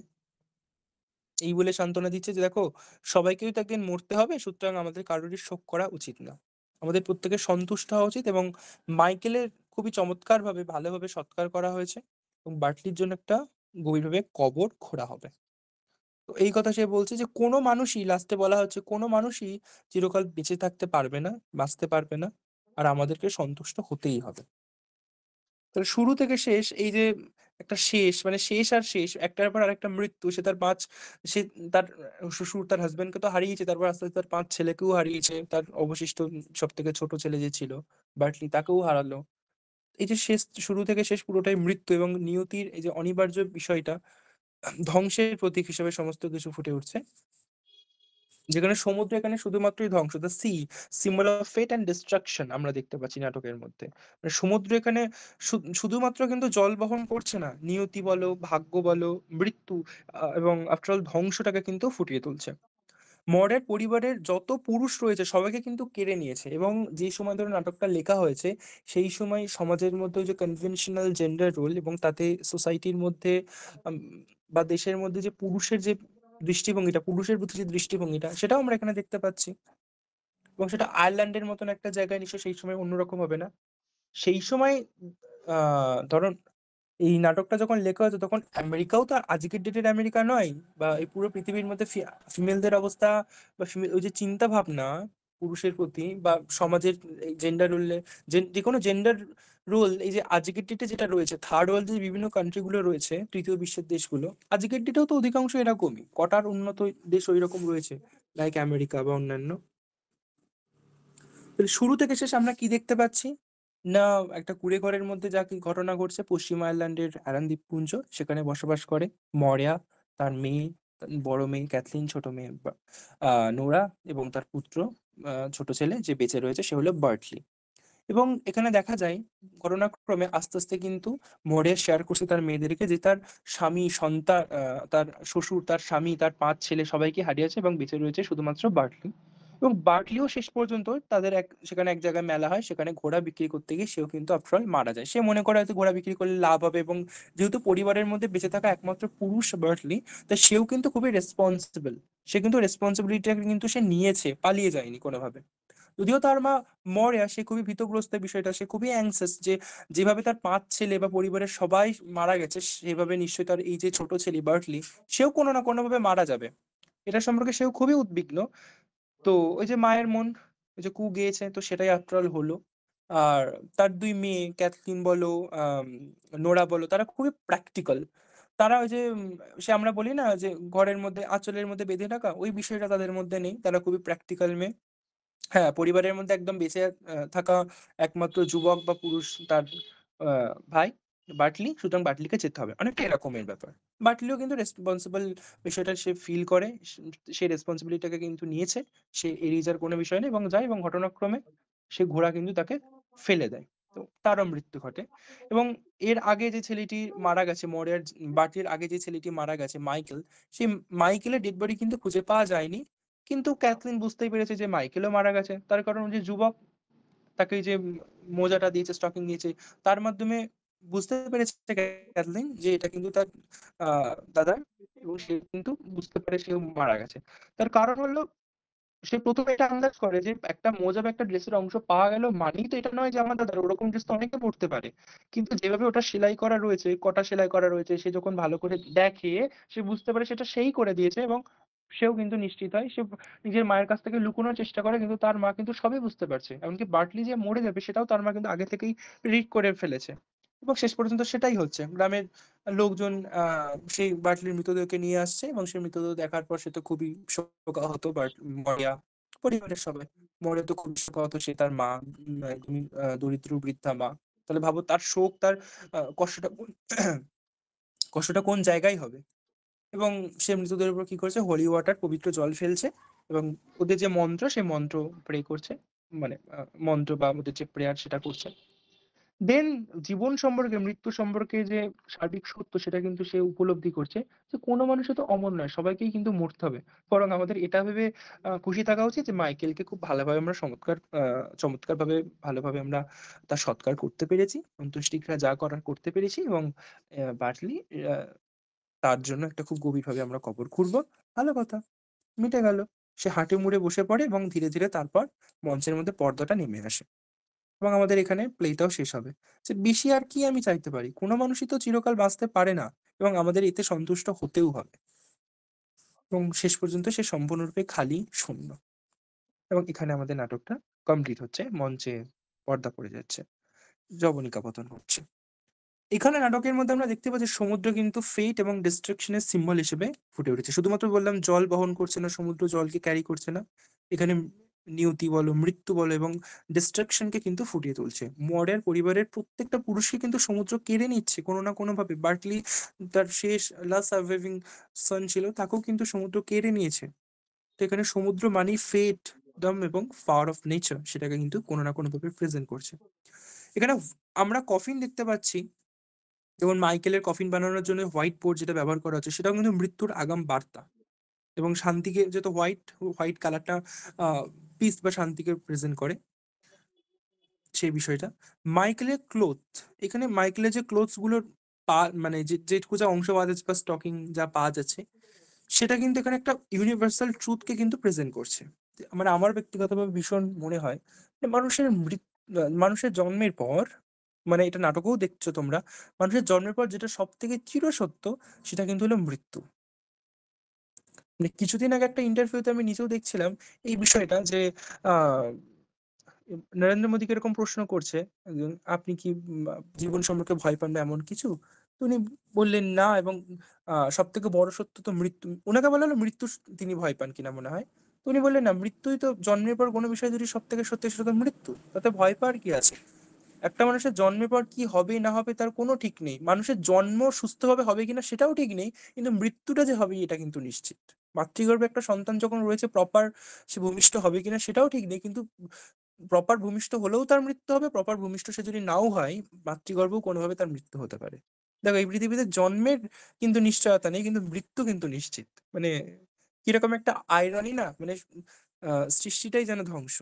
A: এই বলে সান্ত্বনা দিচ্ছে যে দেখো সবাইকেই তো একদিন মরতে হবে, সুতরাং আমাদের কারোরই শোক করা উচিত না। আমাদের প্রত্যেকের সন্তুষ্ট হওয়া উচিত এবং মাইকেলের খুবই চমৎকার ভাবে ভালোভাবে সৎকার করা হয়েছে এবং বার্টলির জন্য একটা গভীরভাবে কবর খোঁড়া হবে। তো এই কথা সে বলছে যে কোনো মানুষই, লাস্টে বলা হচ্ছে কোনো মানুষই চিরকাল বেঁচে থাকতে পারবে না, বাঁচতে পারবে না, আর আমাদেরকে সন্তুষ্ট হতেই হবে। তাহলে শুরু থেকে শেষ এই যে একটা শেষ মানে শেষ আর শেষ একটার পর আরেকটা মৃত্যু, সে তার পাঁচ, সে তার শ্বশুর তার হাজবেন্ডকে তো হারিয়েছে, তারপর আস্তে আস্তে তার পাঁচ ছেলেকেও হারিয়েছে, তার অবশিষ্ট সব থেকে ছোট ছেলে যে ছিল বার্টলি তাকেও হারালো। এই যে শেষ, শুরু থেকে শেষ পুরোটাই মৃত্যু এবং নিয়তির এই যে অনিবার্য বিষয়টা, ধ্বংসের প্রতীক হিসেবে সমস্ত কিছু ফুটে উঠছে। যেখানে সমুদ্র এখানে শুধুমাত্রই ধ্বংস, the sea symbol of fate and destruction আমরা দেখতে পাচ্ছি নাটকের মধ্যে। মানে সমুদ্র এখানে শুধুমাত্র কিন্তু জল বহন করছে না, নিয়তি বলো, ভাগ্য বলো, মৃত্যু এবং আফটার অল ধ্বংসটাকে কিন্তু ফুটিয়ে তুলছে। মরের পরিবারের যত পুরুষ রয়েছে সবাইকে কিন্তু কেড়ে নিয়েছে এবং যে সময় ধরে নাটকটা লেখা হয়েছে সেই সময় সমাজের মধ্যে ওই যে কনভেনশনাল জেন্ডার রোল এবং তাতে সোসাইটির মধ্যে উম, বা দেশের মধ্যে যে পুরুষের যে দৃষ্টিভঙ্গিটা, পুরুষের প্রতি যে দৃষ্টিভঙ্গিটা, সেটাও আমরা এখানে দেখতে পাচ্ছি। এবং সেটা আয়ারল্যান্ডের মতন একটা জায়গায় নিশ্চয়ই সেই সময় অন্যরকম হবে না। সেই সময় ধরুন এই নাটকটা যখন লেখা হতো তখন আমেরিকাও তো আর আজকের ডেটের আমেরিকা নয়, বা এই পুরো পৃথিবীর মধ্যে ফিমেলদের অবস্থা বা ওই যে চিন্তা ভাবনা পুরুষের প্রতি বা সমাজের জেন্ডার রোলে, যে কোনো জেন্ডার রোল এই যে আজকের ডেটে যেটা রয়েছে, থার্ড ওয়ার্ল্ড যে বিভিন্ন কান্ট্রি গুলো রয়েছে, তৃতীয় বিশ্বের দেশগুলো, আজকের ডেটেও তো অধিকাংশ এরকমই, কটার উন্নত দেশ ওই রকম রয়েছে লাইক আমেরিকা বা অন্যান্য। তাহলে শুরু থেকে শেষ আমরা কি দেখতে পাচ্ছি না, একটা কুঁড়ে ঘরের মধ্যে যা কি ঘটনা ঘটছে, পশ্চিম আয়ারল্যান্ডের অ্যারান দ্বীপপুঞ্জ, সেখানে বসবাস করে মরিয়া, তার মেয়ে, তার বড় মেয়ে ক্যাথলিন, ছোট মেয়ে নোরা এবং তার পুত্র, ছোট ছেলে যে বেঁচে রয়েছে সে হলো বার্টলি। এবং এখানে দেখা যায় ঘটনাক্রমে আস্তে আস্তে কিন্তু মরিয়া শেয়ার করছে তার মেয়েদেরকে যে তার স্বামী, সন্তান, তার শ্বশুর, তার স্বামী, তার পাঁচ ছেলে সবাইকে হারিয়েছে এবং বেঁচে রয়েছে শুধুমাত্র বার্টলি। এবং বার্টলিও শেষ পর্যন্ত তাদের সেখানে এক জায়গায় মেলা হয়, সেখানে ঘোড়া বিক্রি করতে গিয়ে সেও কিন্তু আফটার মারা যায়। সে মনে করে হয়তো ঘোড়া বিক্রি করলে লাভ হবে এবং যেহেতু পরিবারের মধ্যে বেঁচে থাকা একমাত্র পুরুষ বার্টলি, তা সেও কিন্তু খুবই রেসপন্সিবল। সে কিন্তু রেসপন্সিবিলিটিটাকে কিন্তু সে নিয়েছে, পালিয়ে যায়নি কোনোভাবে। যদিও তার মা মরিয়া সে খুবই ভীতগ্রস্ত এই বিষয়টা, সে খুবই অ্যাংসাস যে যেভাবে তার পাঁচ ছেলে বা পরিবারের সবাই মারা গেছে সেভাবে নিশ্চয়ই তার এই যে ছোট ছেলে বার্টলি সেও কোনো না কোনো ভাবে মারা যাবে, এটা সম্পর্কে সেও খুবই উদ্বিগ্ন। তো ওই যে মায়ের মন, ওই যে কু গেয়েছে, তো সেটাই আফটার অল হলো। আর তার দুই মেয়ে ক্যাথলিন বলো, আম, নোরা বলো, তারা খুবই প্র্যাকটিক্যাল। তারা ওই যে সে আমরা বলি না যে ঘরের মধ্যে আঁচলের মধ্যে বেঁধে রাখা, ওই বিষয়টা তাদের মধ্যে নেই, তারা খুবই প্র্যাকটিক্যাল মেয়ে। হ্যাঁ, পরিবারের মধ্যে একদম বেঁচে থাকা একমাত্র যুবক বা পুরুষ তার ভাই বার্টলি, সুতরাং বার্টলিকে যেতে হবে, অনেকটা এরকমের ব্যাপার। বার্টলিও কিন্তু রেসপন্সিবল বিষয়টা সে ফিল করে, সে রেসপন্সিবিলিটিটাকে কিন্তু নিয়েছে, সে এড়িয়ে যাওয়ার কোনো বিষয় নেই এবং যায় এবং ঘটনাক্রমে সে ঘোড়া কিন্তু তাকে ফেলে দেয়। তো তারও মৃত্যু ঘটে। এবং এর আগে যে ছেলেটি মারা গেছে মরিয়ার, বার্টলির আগে যে ছেলেটি মারা গেছে মাইকেল, সেই মাইকেলের ডেড বডি কিন্তু খুঁজে পাওয়া যায়নি। কিন্তু ক্যাথলিন বুঝতেই পেরেছে যে মাইকেলও মারা গেছে, তার কারণ ওই যে যুবক তাকে এই যে মোজাটা দিয়েছে, স্টকিং দিয়েছে, তার মাধ্যমে বুঝতে পেরেছে ক্যাথলিন যে এটা কিন্তু তার দাদা, এবং সে কিন্তু বুঝতে পারে সেও মারা গেছে। তার কারণ হলো সে প্রথমে এটা আন্দাজ করে যে একটা মোজা বা একটা ড্রেসের অংশ পাওয়া গেল মানেই তো এটা নয় যে আমার দাদার, ওরকম ড্রেস তো অনেকে পড়তে পারে। কিন্তু যেভাবে ওটা সেলাই করা রয়েছে, কটা সেলাই করা রয়েছে, সে যখন ভালো করে দেখে সে বুঝতে পারে সেটা সেই করে দিয়েছে এবং সেও কিন্তু নিশ্চিত হয়। সে নিজের মায়ের কাছ থেকে লুকোনোর চেষ্টা করে কিন্তু তার মা কিন্তু সবই বুঝতে পারছে, এমনকি বার্টলি যে মরে যাবে সেটাও তার মা কিন্তু আগে থেকেই রিড করে ফেলেছে। এবং শেষ পর্যন্ত সেটাই হচ্ছে, গ্রামের লোকজন সেই বার্টলির মৃতদেহকে নিয়ে আসছে এবং সেই মৃতদেহ দেখার পর সে তো খুবই শোকাহত, বাট মরিয়া পরিবারের সবাই, মরিয়া তো খুবই শোকাহত, সে তার মা, একদমই দরিদ্র বৃদ্ধা মা। তাহলে ভাবো তার শোক, তার কষ্টটা কষ্টটা কোন জায়গায় হবে। এবং সে মৃতদেহের উপর কি করছে, হোলি ওয়াটার, পবিত্র জল ফেলছে এবং ওদের যে মন্ত্র সেই মন্ত্র প্রে করছে। মানে মন্ত্র বা আমাদের যে প্রেয়ার সেটা করছে। দেন জীবন সম্পর্কে, মৃত্যু সম্পর্কে যে সার্বিক সত্য সেটা কিন্তু সে উপলব্ধি করছে যে কোনো মানুষই তো অমর নয়, সবাইকেই কিন্তু মরতে হবে। বরং আমাদের এটা ভেবে খুশি থাকা উচিত যে মাইকেলকে খুব ভালোভাবে আমরা চমৎকার ভাবে ভালোভাবে আমরা তার সৎকার করতে পেরেছি, অন্ত্যেষ্টিক্রিয়া যা করার করতে পেরেছি, এবং বার্টলি তার জন্য একটা খুব গভীরভাবে আমরা কবর খুঁড়বো। ভালো কথা, মিটে গেল। সে হাঁটু মুড়ে বসে পড়ে এবং ধীরে ধীরে তারপর মঞ্চের মধ্যে পর্দাটা নেমে আসে এবং আমাদের এখানে প্লেটাও শেষ হবে। যে বেশি আর কি আমি চাইতে পারি? কোনো মানুষই তো চিরকাল বাঁচতে পারে না, এবং আমাদের এতে সন্তুষ্ট হতেও হবে। এবং শেষ পর্যন্ত সে সম্পূর্ণরূপে খালি, শূন্য। এবং এখানে আমাদের নাটকটা কমপ্লিট হচ্ছে, মঞ্চে পর্দা পড়ে যাচ্ছে, যবনিকা পতন হচ্ছে। এখানে নাটকের মধ্যে আমরা দেখতে পাচ্ছি সমুদ্র কিন্তু ফেট এবং ডিস্ট্রাকশনের সিম্বল হিসেবে ফুটে উঠেছে। শুধুমাত্র বললাম জল বহন করছে না, সমুদ্র জলকে ক্যারি করছে না, এখানে নিয়তি বলো, মৃত্যু বলো এবং ডিস্ট্রাকশনকে কিন্তু ফুটিয়ে তুলছে। মরের পরিবারের প্রত্যেকটা পুরুষকে কিন্তু সমুদ্র কেড়ে নিচ্ছে কোনো না কোনো ভাবে। বার্টলি তার শেষ লাস্ট সার্ভাইভিং সন ছিল, তাকেও কিন্তু সমুদ্র কেড়ে নিয়েছে। তো এখানে সমুদ্র মানেই ফেট, দম এবং পাওয়ার অফ নেচার, সেটাকে কিন্তু কোনো না কোনো ভাবে প্রেজেন্ট করছে। এখানে আমরা কফিন দেখতে পাচ্ছি, যেমন মাইকেলের কফিন বানানোর জন্য হোয়াইট বোর্ড যেটা ব্যবহার করা হচ্ছে সেটাও কিন্তু মৃত্যুর আগাম বার্তা, এবং শান্তিকে, যেহেতু হোয়াইট হোয়াইট কালারটা পিস বা শান্তিকে প্রেজেন্ট করে, সেই বিষয়টা। মাইকেলের ক্লোথ, এখানে মাইকেলের যে ক্লোথস গুলোর মানে যেটুকু যা অংশ পাওয়া যাচ্ছে বা স্টকিং যা পাওয়া যাচ্ছে, সেটা কিন্তু এখানে একটা ইউনিভার্সাল ট্রুথকে কিন্তু প্রেজেন্ট করছে। মানে আমার ব্যক্তিগতভাবে ভীষণ মনে হয় যে মানুষের জন্মের পর, মানে এটা নাটকেও দেখছো তোমরা, মানুষের জন্মের পর যেটা সব থেকে চিরসত্য সেটা কিন্তু হলো মৃত্যু। মানে কিছুদিন আগে একটা ইন্টারভিউতে আমি নিজেও দেখছিলাম এই বিষয়টা, যে আহ নরেন্দ্র মোদীকে এরকম প্রশ্ন করছে একজন, আপনি কি জীবন সম্পর্কে ভয় পান বা এমন কিছু? তো উনি বললেন না, এবং সব থেকে বড় সত্য তো মৃত্যু। ওনাকে বলা হলো মৃত্যু তিনি ভয় পান কিনা মনে হয়, তো উনি বললেন না, মৃত্যুই তো জন্মের পর কোনো বিষয় যদি সব থেকে সত্যি সেটা তো মৃত্যু, তাতে ভয় পাওয়ার কি আছে? একটা মানুষের জন্মের পর কি হবে না হবে তার কোনো ঠিক নেই। মানুষের জন্ম সুস্থভাবে হবে কিনা সেটাও ঠিক নেই, কিন্তু মৃত্যুটা যে হবে এটা কিন্তু নিশ্চিত। মাতৃগর্ভে একটা সন্তান যখন রয়েছে, প্রপার সে ভূমিষ্ঠ হবে কিনা সেটাও ঠিক নেই, কিন্তু প্রপার ভূমিষ্ঠ হলেও তার মৃত্যু হবে, প্রপার ভূমিষ্ঠ সে যদি নাও হয়, মাতৃগর্ভেও কোনোভাবে তার মৃত্যু হতে পারে। দেখো, এই পৃথিবীতে জন্মের কিন্তু নিশ্চয়তা নেই, কিন্তু মৃত্যু কিন্তু নিশ্চিত। মানে কিরকম একটা আইরনি না, মানে সৃষ্টিটাই যেন ধ্বংস,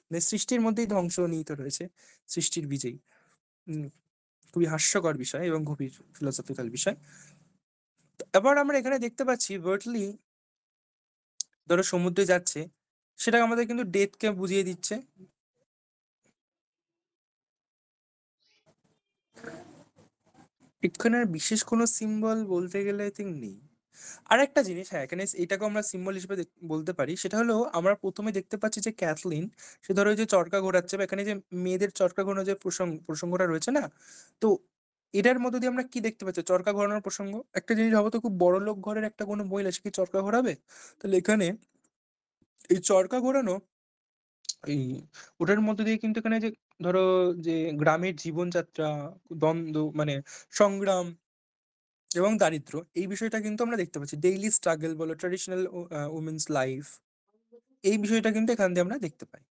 A: মানে সৃষ্টির মধ্যেই ধ্বংস নিহিত রয়েছে, সৃষ্টির বীজেই। উম, খুবই হাস্যকর বিষয় এবং গভীর ফিলোসফিক্যাল বিষয়। এবার আমরা এখানে দেখতে পাচ্ছি বার্টলি ধরো সমুদ্রে যাচ্ছে, সেটা আমাদের কিন্তু ডেথকে বুঝিয়ে দিচ্ছে। এখানে আর বিশেষ কোনো সিম্বল বলতে গেলে আই থিঙ্ক নেই। আর একটা জিনিস, হ্যাঁ, এখানে এটাকে আমরা সিম্বল হিসেবে বলতে পারি, সেটা হলো আমরা প্রথমে দেখতে পাচ্ছি যে ক্যাথলিন, সে ধরো ওই যে চরকা ঘোরাচ্ছে, বা এখানে যে মেয়েদের চরকা ঘোরানোর যে প্রসঙ্গটা রয়েছে না, তো এটার মধ্যে দিয়ে আমরা কি দেখতে পাচ্ছি? চরকা ঘোরানোর প্রসঙ্গ। একটা জিনিস ভাবো তো, খুব বড় লোক ঘরের একটা কোনো মহিলা, সে কি চরকা ঘোরাবে? তাহলে এখানে এই চরকা ঘোরানো, এই ওটার মধ্যে দিয়ে কিন্তু এখানে যে ধরো যে গ্রামের জীবনযাত্রা, দ্বন্দ্ব, মানে সংগ্রাম এবং দারিদ্র্য, এই বিষয়টা কিন্তু আমরা দেখতে পাচ্ছি। ডেইলি স্ট্রাগল বলো, ট্র্যাডিশনাল উমেন্স লাইফ, এই বিষয়টা কিন্তু এখান দিয়ে আমরা দেখতে পাই।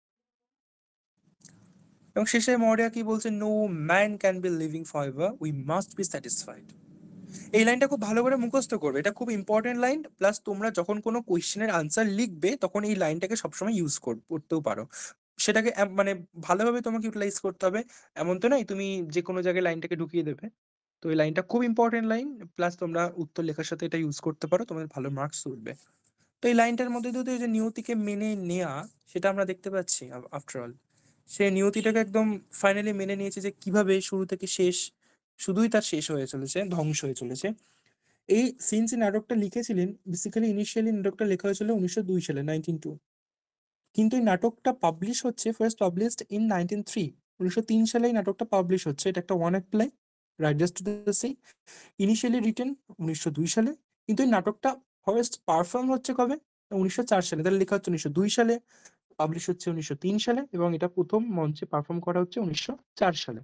A: এবং শেষে মরিয়া কি বলছে? No man can be living forever, we must be satisfied. এই লাইনটা খুব ভালো করে মুখস্থ করবে, এটা খুব ইম্পর্টেন্ট লাইন। প্লাস তোমরা যখন কোনো কোয়েশ্চেনের আনসার লিখবে তখন এই লাইনটাকে সবসময় ইউজ করতেও পারো। সেটাকে মানে ভালোভাবে তোমাকে ইউটিলাইজ করতে হবে। এমন তো নয় তুমি যে কোনো জায়গায় লাইনটাকে ঢুকিয়ে দেবে। তো এই লাইনটা খুব ইম্পর্টেন্ট লাইন, প্লাস তোমরা উত্তর লেখার সাথে এটা ইউজ করতে পারো, তোমাদের ভালো মার্কস উঠবে। তো এই লাইনটার মধ্যে দিয়ে তো এই যে নিয়তিকে মেনে নেয়া, সেটা আমরা দেখতে পাচ্ছি। আফটার অল সে নিয়তিটাকে একদম ফাইনালি মেনে নিয়েছে, যে কিভাবে শুরু থেকে শেষ শুধুই তার শেষ হয়ে চলেছে, ধ্বংস হয়ে চলেছে। এই সিন্স নাটকটা লিখেছিলেন, বেসিক্যালি ইনিশিয়ালি নাটকটা লেখা হয়েছিল 1902 সালে, 1902। কিন্তু এই নাটকটা পাবলিশ হচ্ছে, ফার্স্ট পাবলিশড ইন 1903, 1903 সালে এই নাটকটা পাবলিশ হচ্ছে। এটা একটা one act play, Riders to the sea, initially written 1902 সালে। কিন্তু এই নাটকটা ফার্স্ট পারফর্ম হচ্ছে কবে? 1904 সালে। তাহলে লেখা হচ্ছে 1902 সালে, পাবলিশ হচ্ছে 1903 সালে, এবং এটা প্রথম মঞ্চে পারফর্ম করা হচ্ছে 1904 সালে।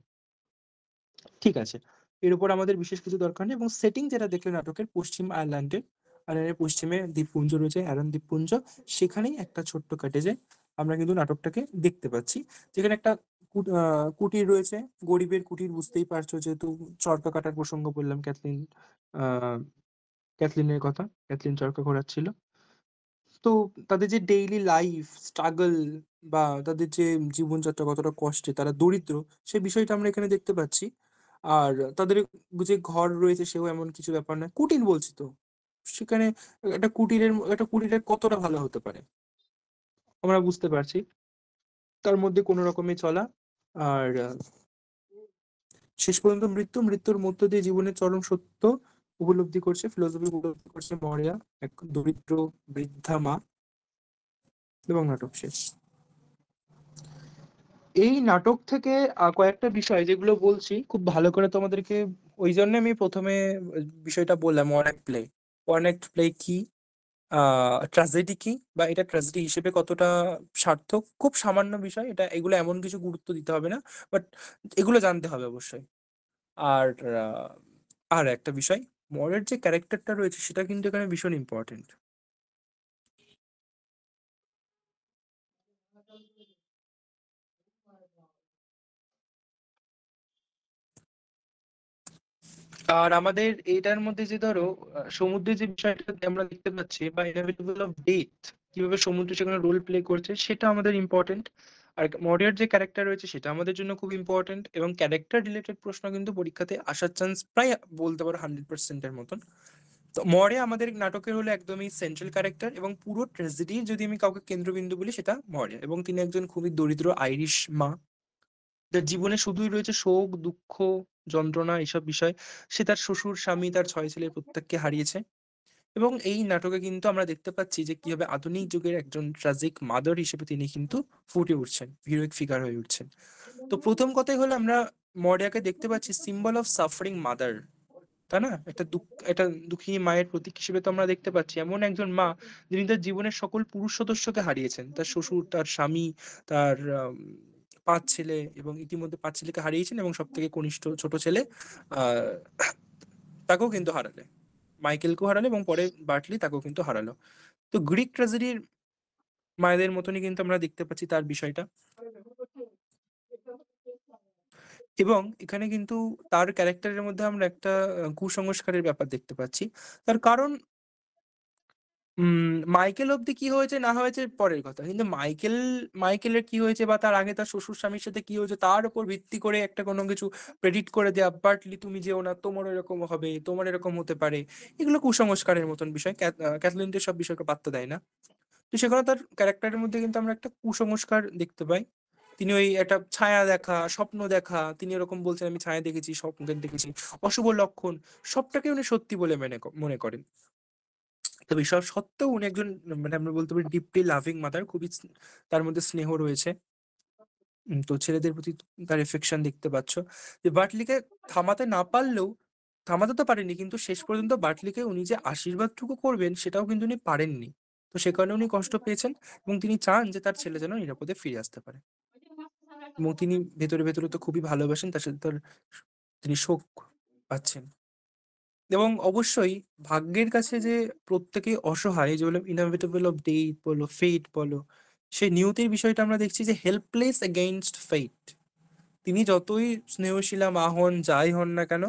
A: ঠিক আছে, এর উপর আমাদের বিশেষ কিছু দরকার নেই। এবং সেটিং যেটা দেখলে নাটকের, পশ্চিম আয়ারল্যান্ডের, আয়ারল্যান্ডের পশ্চিমে দ্বীপপুঞ্জ রয়েছে, অ্যারন দ্বীপপুঞ্জ, সেখানেই একটা ছোট্ট কটেজে আমরা কিন্তু নাটকটাকে দেখতে পাচ্ছি, যেখানে একটা কুটির রয়েছে, গরিবের কুটির, বুঝতেই পারছো, যেহেতু চরকা কাটার প্রসঙ্গ বললাম, আহ ক্যাথলিনের কথা, ক্যাথলিন চরকা ঘোরাচ্ছিল। তো তাদের যে ডেইলি লাইফ স্ট্রাগল বা তাদের যে জীবনযাত্রা কতটা কষ্টে, তারা দরিদ্র, সেই বিষয়টা আমরা এখানে দেখতে পাচ্ছি। আর তাদের যে ঘর রয়েছে সেও এমন কিছু ব্যাপার না, কুটির বলছি তো, সেখানে একটা কুটিরের কতটা ভালো হতে পারে আমরা বুঝতে পারছি, তার মধ্যে কোনো রকমে চলা। আর শেষ পর্যন্ত মৃত্যুর মধ্য দিয়ে জীবনের চরম সত্য উপলব্ধি করছে, ফিলোসফি উপলব্ধি করছে মরিয়া, এক দরিদ্র বৃদ্ধা মা, এবং নাটক শেষ। এই নাটক থেকে কয়েকটা বিষয় যেগুলো বলছি খুব ভালো করে তোমাদেরকে, ওই জন্য আমি প্রথমে বিষয়টা বললাম, one act play. One act play কি, ট্র্যাজেডি কি, বা এটা ট্র্যাজেডি হিসেবে কতটা সার্থক, খুব সামান্য বিষয় এটা, এগুলো এমন কিছু গুরুত্ব দিতে হবে না, বাট এগুলো জানতে হবে অবশ্যই। আর আর একটা বিষয়, মরের যে ক্যারেক্টারটা রয়েছে সেটা কিন্তু এখানে ভীষণ ইম্পর্টেন্ট। আর আমাদের এটার মধ্যে যে ধরো সমুদ্রের যে বিষয়টা আমরা দেখতে পাচ্ছি, বা ইনএভিটেবল অফ ডেথ, কিভাবে সমুদ্র সেখানে রোল প্লে করছে, সেটা আমাদের ইম্পর্টেন্ট। আর মরিয়ার যে ক্যারেক্টার রয়েছে সেটা আমাদের জন্য খুব ইম্পর্টেন্ট, এবং ক্যারেক্টার রিলেটেড প্রশ্ন কিন্তু পরীক্ষাতে আসার চান্স প্রায় বলতে পারো 100%-এর মতন। তো মরিয়া আমাদের নাটকের হলো একদমই সেন্ট্রাল ক্যারেক্টার, এবং পুরো ট্র্যাজেডির যদি আমি কাউকে কেন্দ্রবিন্দু বলি সেটা মরিয়া, এবং তিনি একজন খুবই দরিদ্র আইরিশ মা, যার জীবনে শুধুই রয়েছে শোক, দুঃখ, যন্ত্রণা, এসব বিষয়। সে তার শ্বশুর, স্বামী, তার 6 ছেলের প্রত্যেককে হারিয়েছে। এবং এই নাটকে কিন্তু আমরা দেখতে পাচ্ছি যে কিভাবে আধুনিক যুগের একজন ট্রাজিক মাদার হিসেবে তিনি কিন্তু ফুটে উঠছেন, হিরোইক ফিগার হয়ে উঠছেন। তো প্রথম কথাই হলো, আমরা মরিয়াকে দেখতে পাচ্ছি সিম্বল অফ সাফারিং মাদার, তাই না? একটা দুঃখী মায়ের প্রতীক হিসেবে তো আমরা দেখতে পাচ্ছি এমন একজন মা, যিনি তার জীবনের সকল পুরুষ সদস্যকে হারিয়েছেন, তার শ্বশুর, তার স্বামী, তার 5 ছেলে, এবং ইতিমধ্যে 5 ছেলেকে হারিয়েছেন, এবং সব থেকে কনিষ্ঠ ছোট ছেলে আহ তাকেও কিন্তু হারালে, মাইকেলকেও হারালে, এবং পরে বার্টলি তাকেও কিন্তু হারালো। তো গ্রিক ট্র্যাজেডির মায়েদের মতনই কিন্তু আমরা দেখতে পাচ্ছি তার বিষয়টা। এবং এখানে কিন্তু তার ক্যারেক্টারের মধ্যে আমরা একটা কুসংস্কারের ব্যাপার দেখতে পাচ্ছি। তার কারণ, মাইকেল অব্দি কি হয়েছে না হয়েছে পরের কথা, কিন্তু মাইকেলের কি হয়েছে, বা তার আগে তার শ্বশুর স্বামীর সাথে কি হয়েছে, তার উপর ভিত্তি করে একটা কোনো কিছু প্রেডিক্ট করে দেয়া, বার্টলি তুমি যেও না, তোমার এরকম হবে, তোমার এরকম হতে পারে, এগুলো কুসংস্কারের মতন বিষয়। ক্যাথলিন তো সব বিষয়কে পাত্তা দেয় না। তো সেখানে তার ক্যারেক্টারের মধ্যে কিন্তু আমরা একটা কুসংস্কার দেখতে পাই। তিনি ওই একটা ছায়া দেখা, স্বপ্ন দেখা, তিনি এরকম বলছেন আমি ছায়া দেখেছি, স্বপ্ন দেখেছি, অশুভ লক্ষণ, সবটাকে উনি সত্যি বলে মনে করেন। তবে এসব সত্ত্বেও উনি একজন, মানে আমরা বলতে পারি ডিপলি লাভিং মাদার, খুবই তার মধ্যে স্নেহ রয়েছে। তো ছেলেদের প্রতি তার এফেকশন দেখতে পাচ্ছ। যে বার্টলিকে থামাতে না পারলেও, থামাতে তো পারেনি, কিন্তু শেষ পর্যন্ত বার্টলিকে উনি যে আশীর্বাদটুকু করবেন সেটাও কিন্তু উনি পারেননি। তো সে কারণে উনি কষ্ট পেয়েছেন, এবং তিনি চান যে তার ছেলে যেন নিরাপদে ফিরে আসতে পারে। এবং তিনি ভেতরে ভেতরে তো খুবই ভালোবাসেন, তার সাথে তিনি শোক পাচ্ছেন। এবং অবশ্যই ভাগ্যের কাছে যে প্রত্যেকে অসহায়, যে বললাম ইনএভিটেবল অফ ডেট বলো, ফেট বলো, সেই নিয়তির বিষয়টা আমরা দেখছি যে হেল্পলেস এগেইনস্ট ফেট। তিনি যতই স্নেহশীলা মা হন, যাই হন না কেন,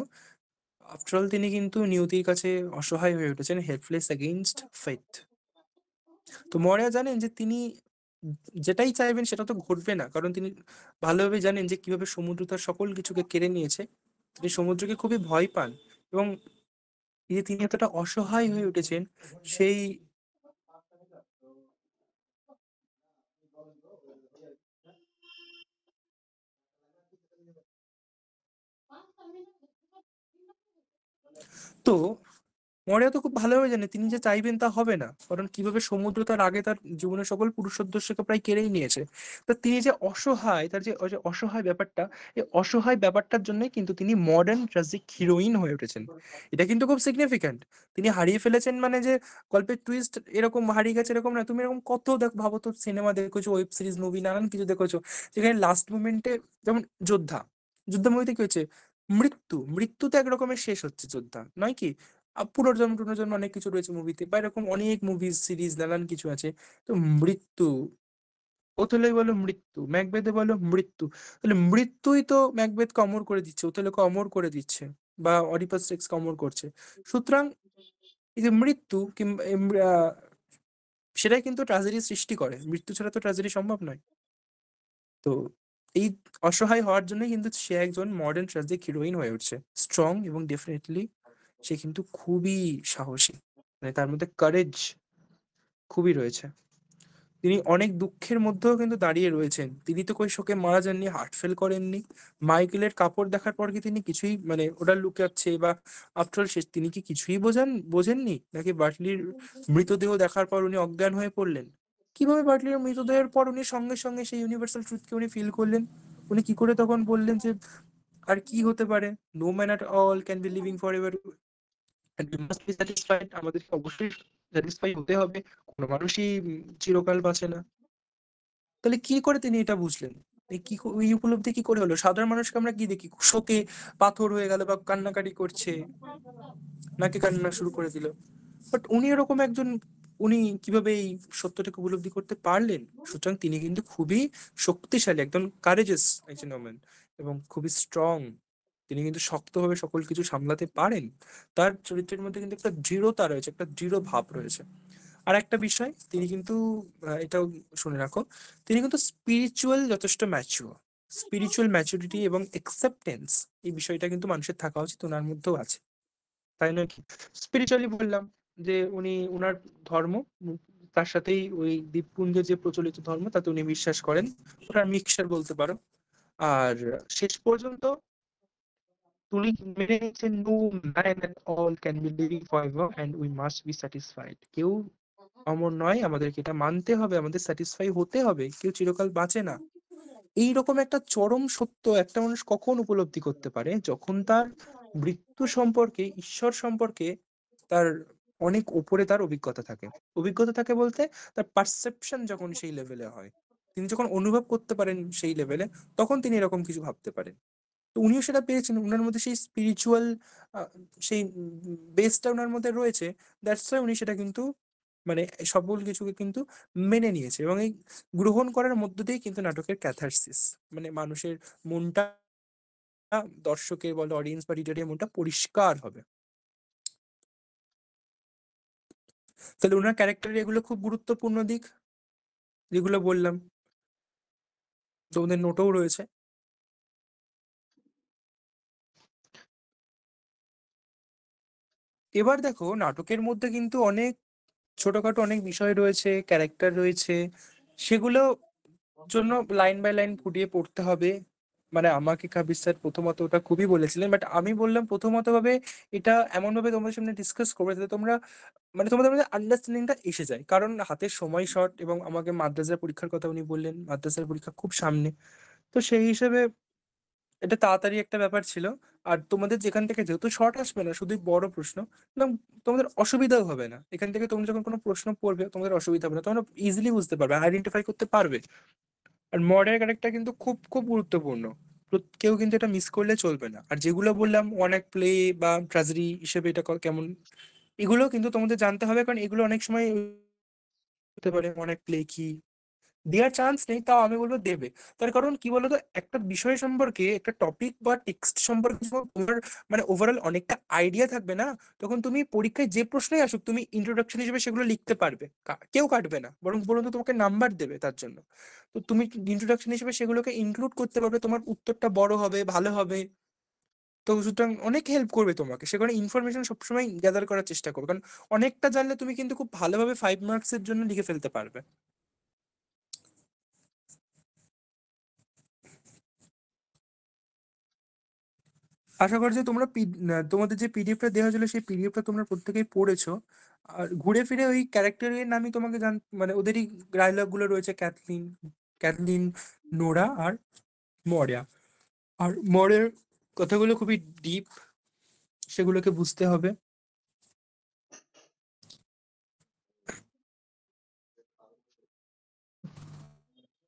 A: আফটারঅল তিনি কিন্তু নিয়তির কাছে অসহায় হয়ে উঠেছেন, হেল্পলেস এগেইনস্ট ফেট। তো মরিয়া জানেন যে তিনি যেটাই চাইবেন সেটা তো ঘটবে না, কারণ তিনি ভালোভাবে জানেন যে কিভাবে সমুদ্র তার সকল কিছুকে কেড়ে নিয়েছে। তিনি সমুদ্রকে খুবই ভয় পান, এবং এই যে তিনি এতটা অসহায় হয়ে উঠেছেন, সেই তো মরিয়া তো খুব ভালোভাবে জানে তিনি যে চাইবেন তা হবে না, কারণ কিভাবে সমুদ্র তার আগে তার জীবনের সকল পুরুষ সদস্যকে প্রায় কেড়েই নিয়েছে। তা তিনি যে অসহায়, তার যে ওই যে অসহায় ব্যাপারটা, এই অসহায় ব্যাপারটার জন্যই কিন্তু তিনি মডার্ন ট্রাজিক হিরোইন হয়ে উঠেছেন। এটা কিন্তু খুব সিগনিফিক্যান্ট। তিনি হারিয়ে ফেলেছেন মানে যে গল্পের টুইস্ট এরকম হারিয়ে গেছে এরকম না, তুমি এরকম কত ভাবো তো, সিনেমা দেখেছো, ওয়েব সিরিজ, মুভি, নানান কিছু দেখেছো, যেখানে লাস্ট মোমেন্টে, যেমন যোদ্ধা, যুদ্ধ মুভিতে কি হচ্ছে, মৃত্যুতে একরকমের শেষ হচ্ছে যোদ্ধা, নয় কি? পুনর্জন্ম টুনর্জন্ম অনেক কিছু রয়েছে মুভিতে, বা এরকম অনেক মুভিজ, সিরিজ, নানান কিছু আছে। তো মৃত্যু ওথেলোয় বলো মৃত্যু, ম্যাকবেথে বলো মৃত্যু। তাহলে মৃত্যুই তো ম্যাকবেথকে অমর করে দিচ্ছে, ওথেলোকে অমর করে দিচ্ছে, বা অডিপাস রেক্সকে অমর করছে। সুতরাং এই যে মৃত্যু কিংবা সেটাই কিন্তু ট্র্যাজেডি সৃষ্টি করে, মৃত্যু ছাড়া তো ট্র্যাজেডি সম্ভব নয়। তো এই অসহায় হওয়ার জন্যই কিন্তু সে একজন মডার্ন ট্র্যাজিক হিরোইন হয়ে উঠছে, স্ট্রং এবং ডেফিনেটলি সে কিন্তু খুবই সাহসী, মানে তার মধ্যে কারেজ খুবই রয়েছে। তিনি অনেক দুঃখের মধ্যেও কিন্তু দাঁড়িয়ে রয়েছেন, তিনি তো কই শোকে মারা যাননি, হার্ট ফেল করেননি। মাইকেলের কাপড় দেখার পর কি তিনি কিছুই মানে ওটা লুকাচ্ছে বা আফটার শেষ তিনি কি কিছুই বোঝেননি, নাকি বার্টলির মৃতদেহ দেখার পর উনি অজ্ঞান হয়ে পড়লেন? কিভাবে বার্টলির মৃতদেহের পর উনি সঙ্গে সঙ্গে সেই ইউনিভার্সাল ট্রুথকে উনি ফিল করলেন? উনি কি করে তখন বললেন যে আর কি হতে পারে, no man at all can be living for ever and we must be satisfied, আমাদেরকে অবশ্যই স্যাটিসফাই হতে হবে, কোনো মানুষই চিরকাল বাঁচে না। তাহলে কি করে তিনি এটা বুঝলেন? এই উপলব্ধি কি করে হলো? সাধারণ মানুষকে আমরা কি দেখি, শোকে পাথর হয়ে গেল বা কান্নাকাটি করছে, নাকি কান্না শুরু করে দিল। বাট উনি এরকম একজন, উনি কিভাবে এই সত্যটাকে উপলব্ধি করতে পারলেন? সুতরাং তিনি কিন্তু খুবই শক্তিশালী, একজন কারেজেস একজন ওম্যান, এবং খুবই স্ট্রং। তিনি কিন্তু শক্তভাবে সকল কিছু সামলাতে পারেন। তার চরিত্রের মধ্যে কিন্তু একটা দৃঢ়তা রয়েছে, একটা দৃঢ় ভাব রয়েছে। আর একটা বিষয়, তিনি কিন্তু এটাও শুনে রাখো, তিনি কিন্তু স্পিরিচুয়াল যথেষ্ট ম্যাচিওর। স্পিরিচুয়াল ম্যাচুরিটি এবং অ্যাকসেপ্টেন্স, এই বিষয়টা কিন্তু মানুষের থাকা উচিত, ওনার মধ্যেও আছে, তাই নয় কি? স্পিরিচুয়ালি বললাম যে উনি ওনার ধর্ম, উম, তার সাথেই ওই দ্বীপপুঞ্জে যে প্রচলিত ধর্ম তাতে উনি বিশ্বাস করেন, ওটা মিক্সচার বলতে পারো। আর শেষ পর্যন্ত উনি মেনে নিচ্ছেন no man at all can be living forever and we must be satisfied. কেউ অমর নয়, আমাদেরকে এটা মানতে হবে, আমাদের স্যাটিসফাই হতে হবে, কেউ চিরকাল বাঁচে না। এইরকম একটা চরম সত্য একটা মানুষ কখন উপলব্ধি করতে পারে? যখন তার মৃত্যু সম্পর্কে, ঈশ্বর সম্পর্কে তার অনেক উপরে তার অভিজ্ঞতা থাকে। অভিজ্ঞতা থাকে বলতে তার পারসেপশন যখন সেই লেভেলে হয়, তিনি যখন অনুভব করতে পারেন সেই লেভেলে, তখন তিনি এরকম কিছু ভাবতে পারেন। তো উনিও সেটা পেয়েছেন, উনার মধ্যে সেই স্পিরিচুয়াল সেই বেসটা উনার মধ্যে রয়েছে। দ্যাটস ওয়াই উনি সেটা কিন্তু মানে সকল কিছুকে কিন্তু মেনে নিয়েছে, এবং এই গ্রহণ করার মধ্য দিয়েই কিন্তু নাটকের ক্যাথারসিস, মানে মানুষের মনটা, দর্শকের বলো অডিয়েন্স বা রিডারের মনটা পরিষ্কার হবে। তাহলে ওনার ক্যারেক্টারের এগুলো খুব গুরুত্বপূর্ণ দিক, যেগুলো বললাম, তোমাদের নোটেও রয়েছে। এবার দেখো, নাটকের মধ্যে কিন্তু অনেক ছোটখাটো অনেক বিষয় রয়েছে, ক্যারেক্টার রয়েছে, সেগুলো জন্য লাইন বাই লাইন ফুটিয়ে পড়তে হবে। মানে আমাকে কাবির স্যার প্রথমত ওটা খুবই বলেছিলেন, বাট আমি বললাম প্রথমত ভাবে এটা এমন ভাবে তোমাদের সামনে ডিসকাস করবে যাতে তোমরা মানে তোমাদের মধ্যে আন্ডারস্ট্যান্ডিংটা এসে যায়, কারণ হাতের সময় শর্ট, এবং আমাকে মাদ্রাসার পরীক্ষার কথা উনি বললেন, মাদ্রাসার পরীক্ষা খুব সামনে। তো সেই হিসেবে এটা তাড়াতাড়ি একটা ব্যাপার ছিল। আর তোমাদের যেখান থেকে যেহেতু শর্ট আসবে না, শুধু বড় প্রশ্ন, এবং তোমাদের অসুবিধাও হবে না, এখান থেকে তোমরা যখন কোনো প্রশ্ন পড়বে তোমাদের অসুবিধা হবে না, তোমরা ইজিলি বুঝতে পারবে, আইডেন্টিফাই করতে পারবে। আর মডার্ন ক্যারেক্টার কিন্তু খুব খুব গুরুত্বপূর্ণ, কেউ কিন্তু এটা মিস করলে চলবে না। আর যেগুলো বললাম অনেক প্লে বা ট্র্যাজেডি হিসেবে এটা কেমন, এগুলো কিন্তু তোমাদের জানতে হবে, কারণ এগুলো অনেক সময় হতে পারে অনেক প্লে কি দেওয়ার চান্স নেই, তাও আমি বলবো দেবে। তার কারণ কি বলতো, একটা বিষয় সম্পর্কে, একটা টপিক বা টেক্সট সম্পর্কে যখন তোমার মানে ওভারঅল অনেকটা আইডিয়া থাকবে না, তখন তুমি পরীক্ষায় যে প্রশ্নই আসুক তুমি ইন্ট্রোডাকশন হিসেবে সেগুলো লিখতে পারবে, কেউ কাটবে না, বরং বরং তোমাকে নাম্বার দেবে তার জন্য। তো তুমি ইন্ট্রোডাকশন হিসেবে সেগুলোকে ইনক্লুড করতে পারবে, তোমার উত্তরটা বড় হবে, ভালো হবে। তো সুতরাং অনেক হেল্প করবে তোমাকে, সেখানে ইনফরমেশন সবসময় গ্যাদার করার চেষ্টা করবে, কারণ অনেকটা জানলে তুমি কিন্তু খুব ভালোভাবে 5 মার্কসের জন্য লিখে ফেলতে পারবে। আশা করি যে তোমরা তোমাদের যে পিডিএফটা দেওয়া হয়েছিল সেই পিডিএফটা তোমরা প্রত্যেকেই পড়েছো। আর ঘুরে ফিরে ওই ক্যারেক্টারের নামই তোমাকে মানে ওদেরই ডায়লগ গুলো রয়েছে, ক্যাথলিন, ক্যাথলিন, নোরা আর মরিয়া। আর মরের কথাগুলো খুবই ডিপ, সেগুলোকে বুঝতে হবে।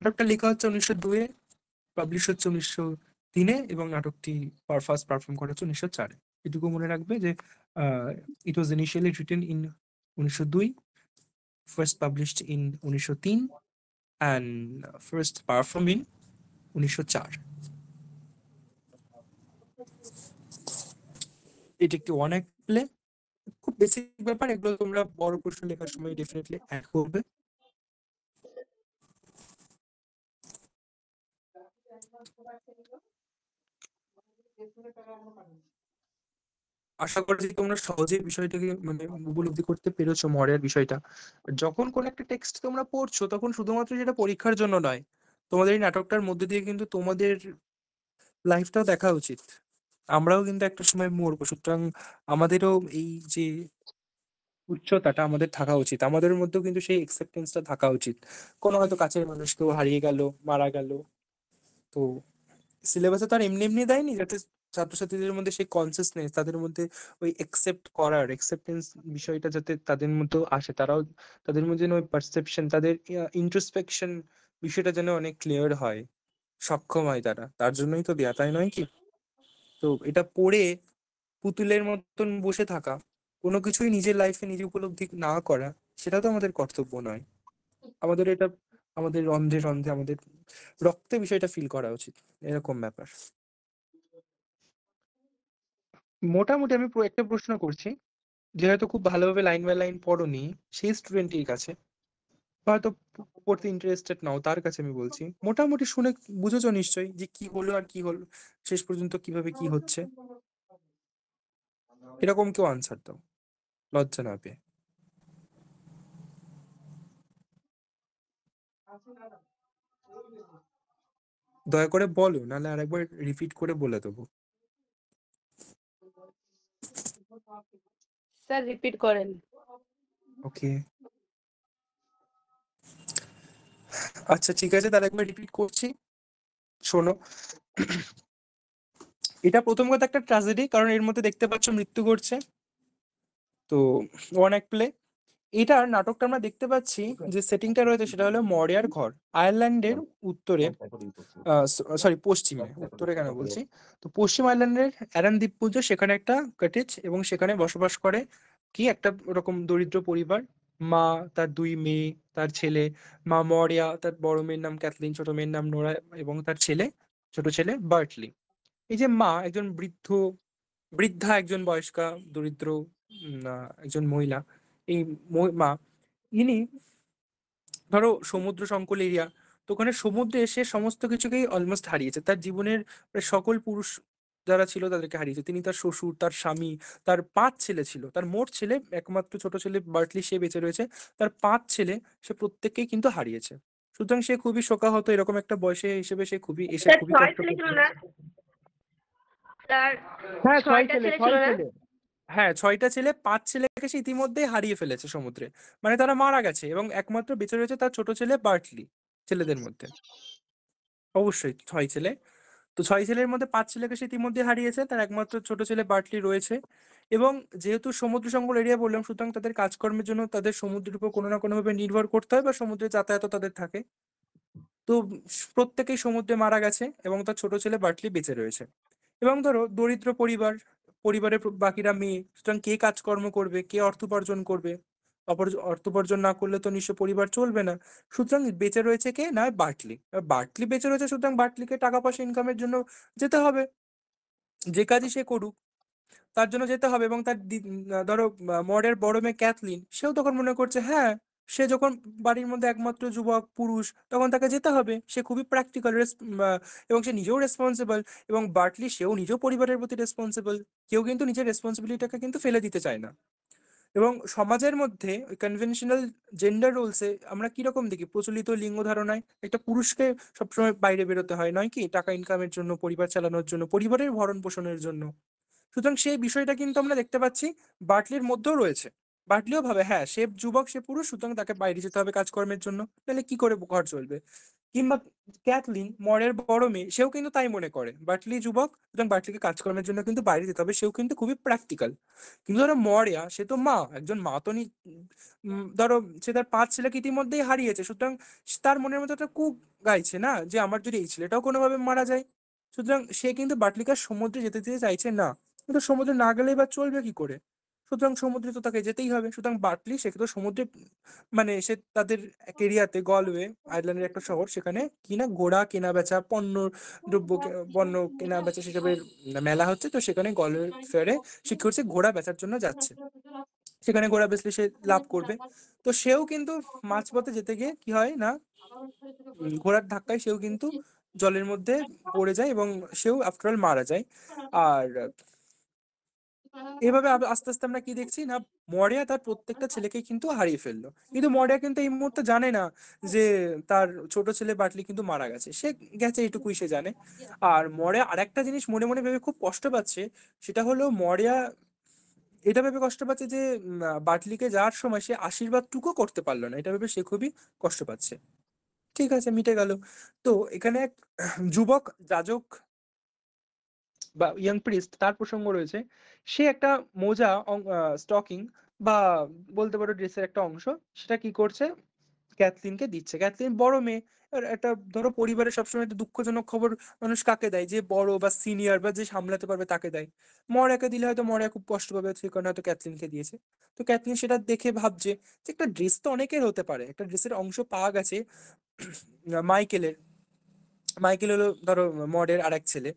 A: নাটকটা লেখা হচ্ছে 1902-এ, পাবলিশ হচ্ছে 1903-এ, এবং নাটকটি ফার্স্ট পারফর্ম করা হচ্ছে 1904-এ। এটুকু মনে রাখবে যে it was initially written in 1902, first published in 1903, and first perform in 1904। এটি একটি ওয়ান অ্যাক্ট প্লে, খুব বেসিক ব্যাপার, এগুলো তোমরা বড় প্রশ্ন লেখার সময় ডেফিনেটলি অ্যাড করবে। আশা করছি তোমরা সহজেই বিষয়টাকে মানে উপলব্ধি করতে পেরেছো মরের বিষয়টা। যখন কোন একটা টেক্সট তোমরা পড়ছো তখন শুধুমাত্র যেটা পরীক্ষার জন্য নয়, তোমাদের এই নাটকটার মধ্যে দিয়ে কিন্তু তোমাদের লাইফটাও দেখা উচিত। আমরাও কিন্তু একটা সময় মরবো, সুতরাং আমাদেরও এই যে উচ্চতাটা আমাদের থাকা উচিত, আমাদের মধ্যেও কিন্তু সেই একসেপ্টেন্সটা থাকা উচিত। কোনো হয়তো কাছের মানুষ কেউ হারিয়ে গেল, মারা গেল, তো সিলেবাসে তো আর এমনি এমনি দেয়নি যাতে ছাত্রছাত্রীদের মধ্যে সেই কনসিয়াসনেস, তাদের মধ্যে ওই একসেপ্ট করার একসেপ্টেন্স বিষয়টা যাতে তাদের মধ্যে আসে, তারাও তাদের মধ্যে যেন ওই পারসেপশন, তাদের ইন্ট্রোস্পেকশন বিষয়টা যেন অনেক ক্লিয়ার হয়, সক্ষম হয় তারা, তার জন্যই তো দেয়া, তাই নয় কি? তো এটা পড়ে পুতুলের মতন বসে থাকা, কোনো কিছুই নিজের লাইফে নিজে উপলব্ধি না করা, সেটা তো আমাদের কর্তব্য নয়। আমাদের এটা আমাদের রন্ধ্রে রন্ধ্রে, আমাদের রক্তে বিষয়টা ফিল করা উচিত, এরকম ব্যাপার। মোটামুটি আমি একটা প্রশ্ন করছি, যে হয়তো খুব ভালোভাবে লাইন বাই লাইন পড়োনি, সেই স্টুডেন্টের কাছে, বা হয়তো পড়তে ইন্টারেস্টেড নাও তার কাছে আমি বলছি, মোটামুটি শুনে বুঝেছো নিশ্চয়ই যে কি হলো আর কি হলো, শেষ পর্যন্ত কিভাবে কি হচ্ছে, এরকম কেউ আনসার দাও লজ্জা না পেয়ে। দয়া করে বলো, নাহলে আরেকবার রিপিট করে বলে দেবো।
C: স্যার রিপিট করেন।
A: ওকে, আচ্ছা ঠিক আছে, তাহলে একবার রিপিট করছি, শোনো। এটা প্রথম কথা একটা ট্র্যাজেডি, কারণ এর মধ্যে দেখতে পাচ্ছ মৃত্যু ঘটছে, তো ওয়ান অ্যাক্ট প্লে। এটার নাটকটা আমরা দেখতে পাচ্ছি যে সেটিংটা রয়েছে সেটা হলো মরিয়ার ঘর, আয়ারল্যান্ডের উত্তরে, সরি পশ্চিমে, উত্তরে কেন বলছি, তো পশ্চিম আয়ারল্যান্ডের অ্যারান দ্বীপপুঞ্জ, সেখানে একটা কটেজ, এবং সেখানে বসবাস করে কি একটা ওরকম দরিদ্র পরিবার, মা, তার দুই মেয়ে, তার ছেলে, মা মরিয়া, তার বড় মেয়ের নাম ক্যাথলিন, ছোট মেয়ের নাম নোরা, এবং তার ছেলে, ছোট ছেলে বার্টলি। এই যে মা, একজন বৃদ্ধা একজন বয়স্কা দরিদ্র একজন মহিলা, এই মা, ইনি ধরো সমুদ্র সংকুল এরিয়া, তো ওখানে সমুদ্রে এসে সমস্ত কিছুকেই অলমোস্ট হারিয়েছে, তার জীবনের প্রায় সকল পুরুষ যারা ছিল তাদেরকে হারিয়েছে, তিনি, তার শ্বশুর, তার স্বামী, তার 5 ছেলে ছিল, তার মোট ছেলে একমাত্র ছোট ছেলে বার্টলি সে বেঁচে রয়েছে, তার 5 ছেলে সে প্রত্যেককেই কিন্তু হারিয়েছে। সুতরাং সে খুবই শোকাহত, এরকম একটা বয়সে হিসেবে সে খুবই
C: স্যার
A: খুবই
C: 6
A: কষ্ট
C: ছেলে ছিল
A: করছে।
C: না? স্যার
A: হ্যাঁ,
C: 6টা ছেলে ছিল না?
A: হ্যাঁ, 6টা ছেলে, 5 ছেলেকে সে ইতিমধ্যেই হারিয়ে ফেলেছে সমুদ্রে, মানে তারা মারা গেছে, এবং একমাত্র বেঁচে রয়েছে তার ছোট ছেলে বার্টলি ছেলেদের মধ্যে। অবশ্যই 6 ছেলে, তো 6 ছেলের মধ্যে 5 ছেলেকে সে ইতিমধ্যে হারিয়েছে, তার একমাত্র ছোট ছেলে বার্টলি রয়েছে। এবং যেহেতু সমুদ্র সঙ্কুল এরিয়া বললাম, সুতরাং তাদের কাজকর্মের জন্য তাদের সমুদ্রের উপর কোনো না কোনো ভাবে নির্ভর করতে হয়, বা সমুদ্রে যাতায়াতও তাদের থাকে। তো প্রত্যেকেই সমুদ্রে মারা গেছে, এবং তার ছোট ছেলে বার্টলি বেঁচে রয়েছে। এবং ধরো দরিদ্র পরিবার, পরিবারের বাকিরা মেয়ে, সুতরাং কে কাজকর্ম করবে, কে অর্থ উপার্জন করবে, অর্থ উপার্জন না করলে তো নিশ্চয় পরিবার চলবে না। সুতরাং বেঁচে রয়েছে কে না, বার্টলি। এবার বার্টলি বেঁচে রয়েছে, সুতরাং বার্টলিকে টাকা পয়সা ইনকামের জন্য যেতে হবে, যে কাজই সে করুক তার জন্য যেতে হবে। এবং তার ধরো মডের বড় মেয়ে ক্যাথলিন, সেও তখন মনে করছে হ্যাঁ, সে যখন বাড়ির মধ্যে একমাত্র যুবক পুরুষ, তখন তাকে যেতে হবে, সে খুবই প্র্যাকটিক্যাল, এবং সে নিজেও রেসপন্সিবল, এবং বার্টলি সেও নিজেও পরিবারের প্রতি রেসপন্সিবল। কেউ কিন্তু নিজের রেসপন্সিবিলিটিটাকে কিন্তু ফেলে দিতে চায় না। এবং সমাজের মধ্যে ওই কনভেনশনাল জেন্ডার রোলসে আমরা কিরকম দেখি, প্রচলিত লিঙ্গ ধারণায় একটা পুরুষকে সবসময় বাইরে বেরোতে হয়, নয় কি, টাকা ইনকামের জন্য, পরিবার চালানোর জন্য, পরিবারের ভরণ পোষণের জন্য। সুতরাং সেই বিষয়টা কিন্তু আমরা দেখতে পাচ্ছি বার্টলির মধ্যেও রয়েছে। বার্টলিও ভাবে হ্যাঁ, সে যুবক, সে পুরুষ, সুতরাং তাকে বাইরে যেতে হবে কাজকর্মের জন্য, তাহলে কি করে ঘর চলবে। কিংবা ক্যাথলিন, মরের বড় মেয়ে, সেও কিন্তু তাই মনে করে, বার্টলি যুবক, সুতরাং বার্টলিকে কাজকর্মের জন্য কিন্তু বাইরে যেতে হবে, সেও কিন্তু খুবই প্র্যাকটিক্যাল। কিন্তু ধরো মরিয়া, সে তো মা, একজন মা তো ধরো সে তার 5 ছেলেকে ইতিমধ্যেই হারিয়েছে, সুতরাং তার মনের মধ্যে একটা কূপ গাইছে না, যে আমার যদি এই ছেলেটাও কোনোভাবে মারা যায়। সুতরাং সে কিন্তু বাটলিকার সমুদ্রে যেতে দিতে চাইছে না, কিন্তু সমুদ্রে না গেলেই বা চলবে কি করে। সুতরাং সমুদ্রে তো তাকে যেতেই হবে। সুতরাং বার্কলি সেক্ষেত্রে সমুদ্রে মানে সে তাদের এরিয়াতে গলওয়ে আয়ারল্যান্ডের একটা শহর, সেখানে কিনা ঘোড়া কেনা বেচা পণ্য কেনা বেচা সেসবের মেলা হচ্ছে। তো সেখানে গলওয়ে ফেয়ারে সে কি করছে, ঘোড়া বেচার জন্য যাচ্ছে। সেখানে ঘোড়া বেচলে সে লাভ করবে। তো সেও কিন্তু মাঝপথে যেতে গিয়ে কি হয় না, ঘোড়ার ধাক্কায় সেও কিন্তু জলের মধ্যে পড়ে যায় এবং সেও আফটার অল মারা যায়। আর এভাবে আস্তে আস্তে আমরা কি দেখছি না, মরিয়া তার প্রত্যেকটা ছেলেকে কিন্তু হারিয়ে ফেললো। কিন্তু মরিয়া কিন্তু এই মুহূর্তে জানে না যে তার ছোট ছেলে বাটলি কিন্তু মারা গেছে, সে গেছে এইটুকুই সে জানে। আর মরিয়া আরেকটা জিনিস মনে মনে ভেবে খুব কষ্ট পাচ্ছে, সেটা হলো মরিয়া এটা ভেবে কষ্ট পাচ্ছে যে বাটলিকে যাওয়ার সময় সে আশীর্বাদটুকু করতে পারলো না, এটা ভেবে সে খুবই কষ্ট পাচ্ছে। ঠিক আছে, মিটে গেল। তো এখানে এক যুবক যাজক বা ইয়াং প্রিস্ট তার প্রসঙ্গ রয়েছে। সে একটা মোজা স্টকিং বা বলতে পারো ড্রেসের একটা অংশ, সেটা কি করছে, ক্যাথলিনকে দিচ্ছে। ক্যাথলিন বড় মেয়ে, আর একটা ধরো পরিবারে সবসময় একটা দুঃখজনক খবর মানুষ কাকে দেয়, যে বড় বা সিনিয়র বা যে সামলাতে পারবে তাকে দেয়। মরিয়াকে দিলে হয়তো মরিয়া খুব কষ্ট পাবে, সে কারণে হয়তো ক্যাথলিনকে দিয়েছে। তো ক্যাথলিন সেটা দেখে ভাবছে যে একটা ড্রেস তো অনেকের হতে পারে, একটা ড্রেসের অংশ পাওয়া গেছে মাইকেলের। মাইকেল হলো ধরো মডের আর এক ছেলে,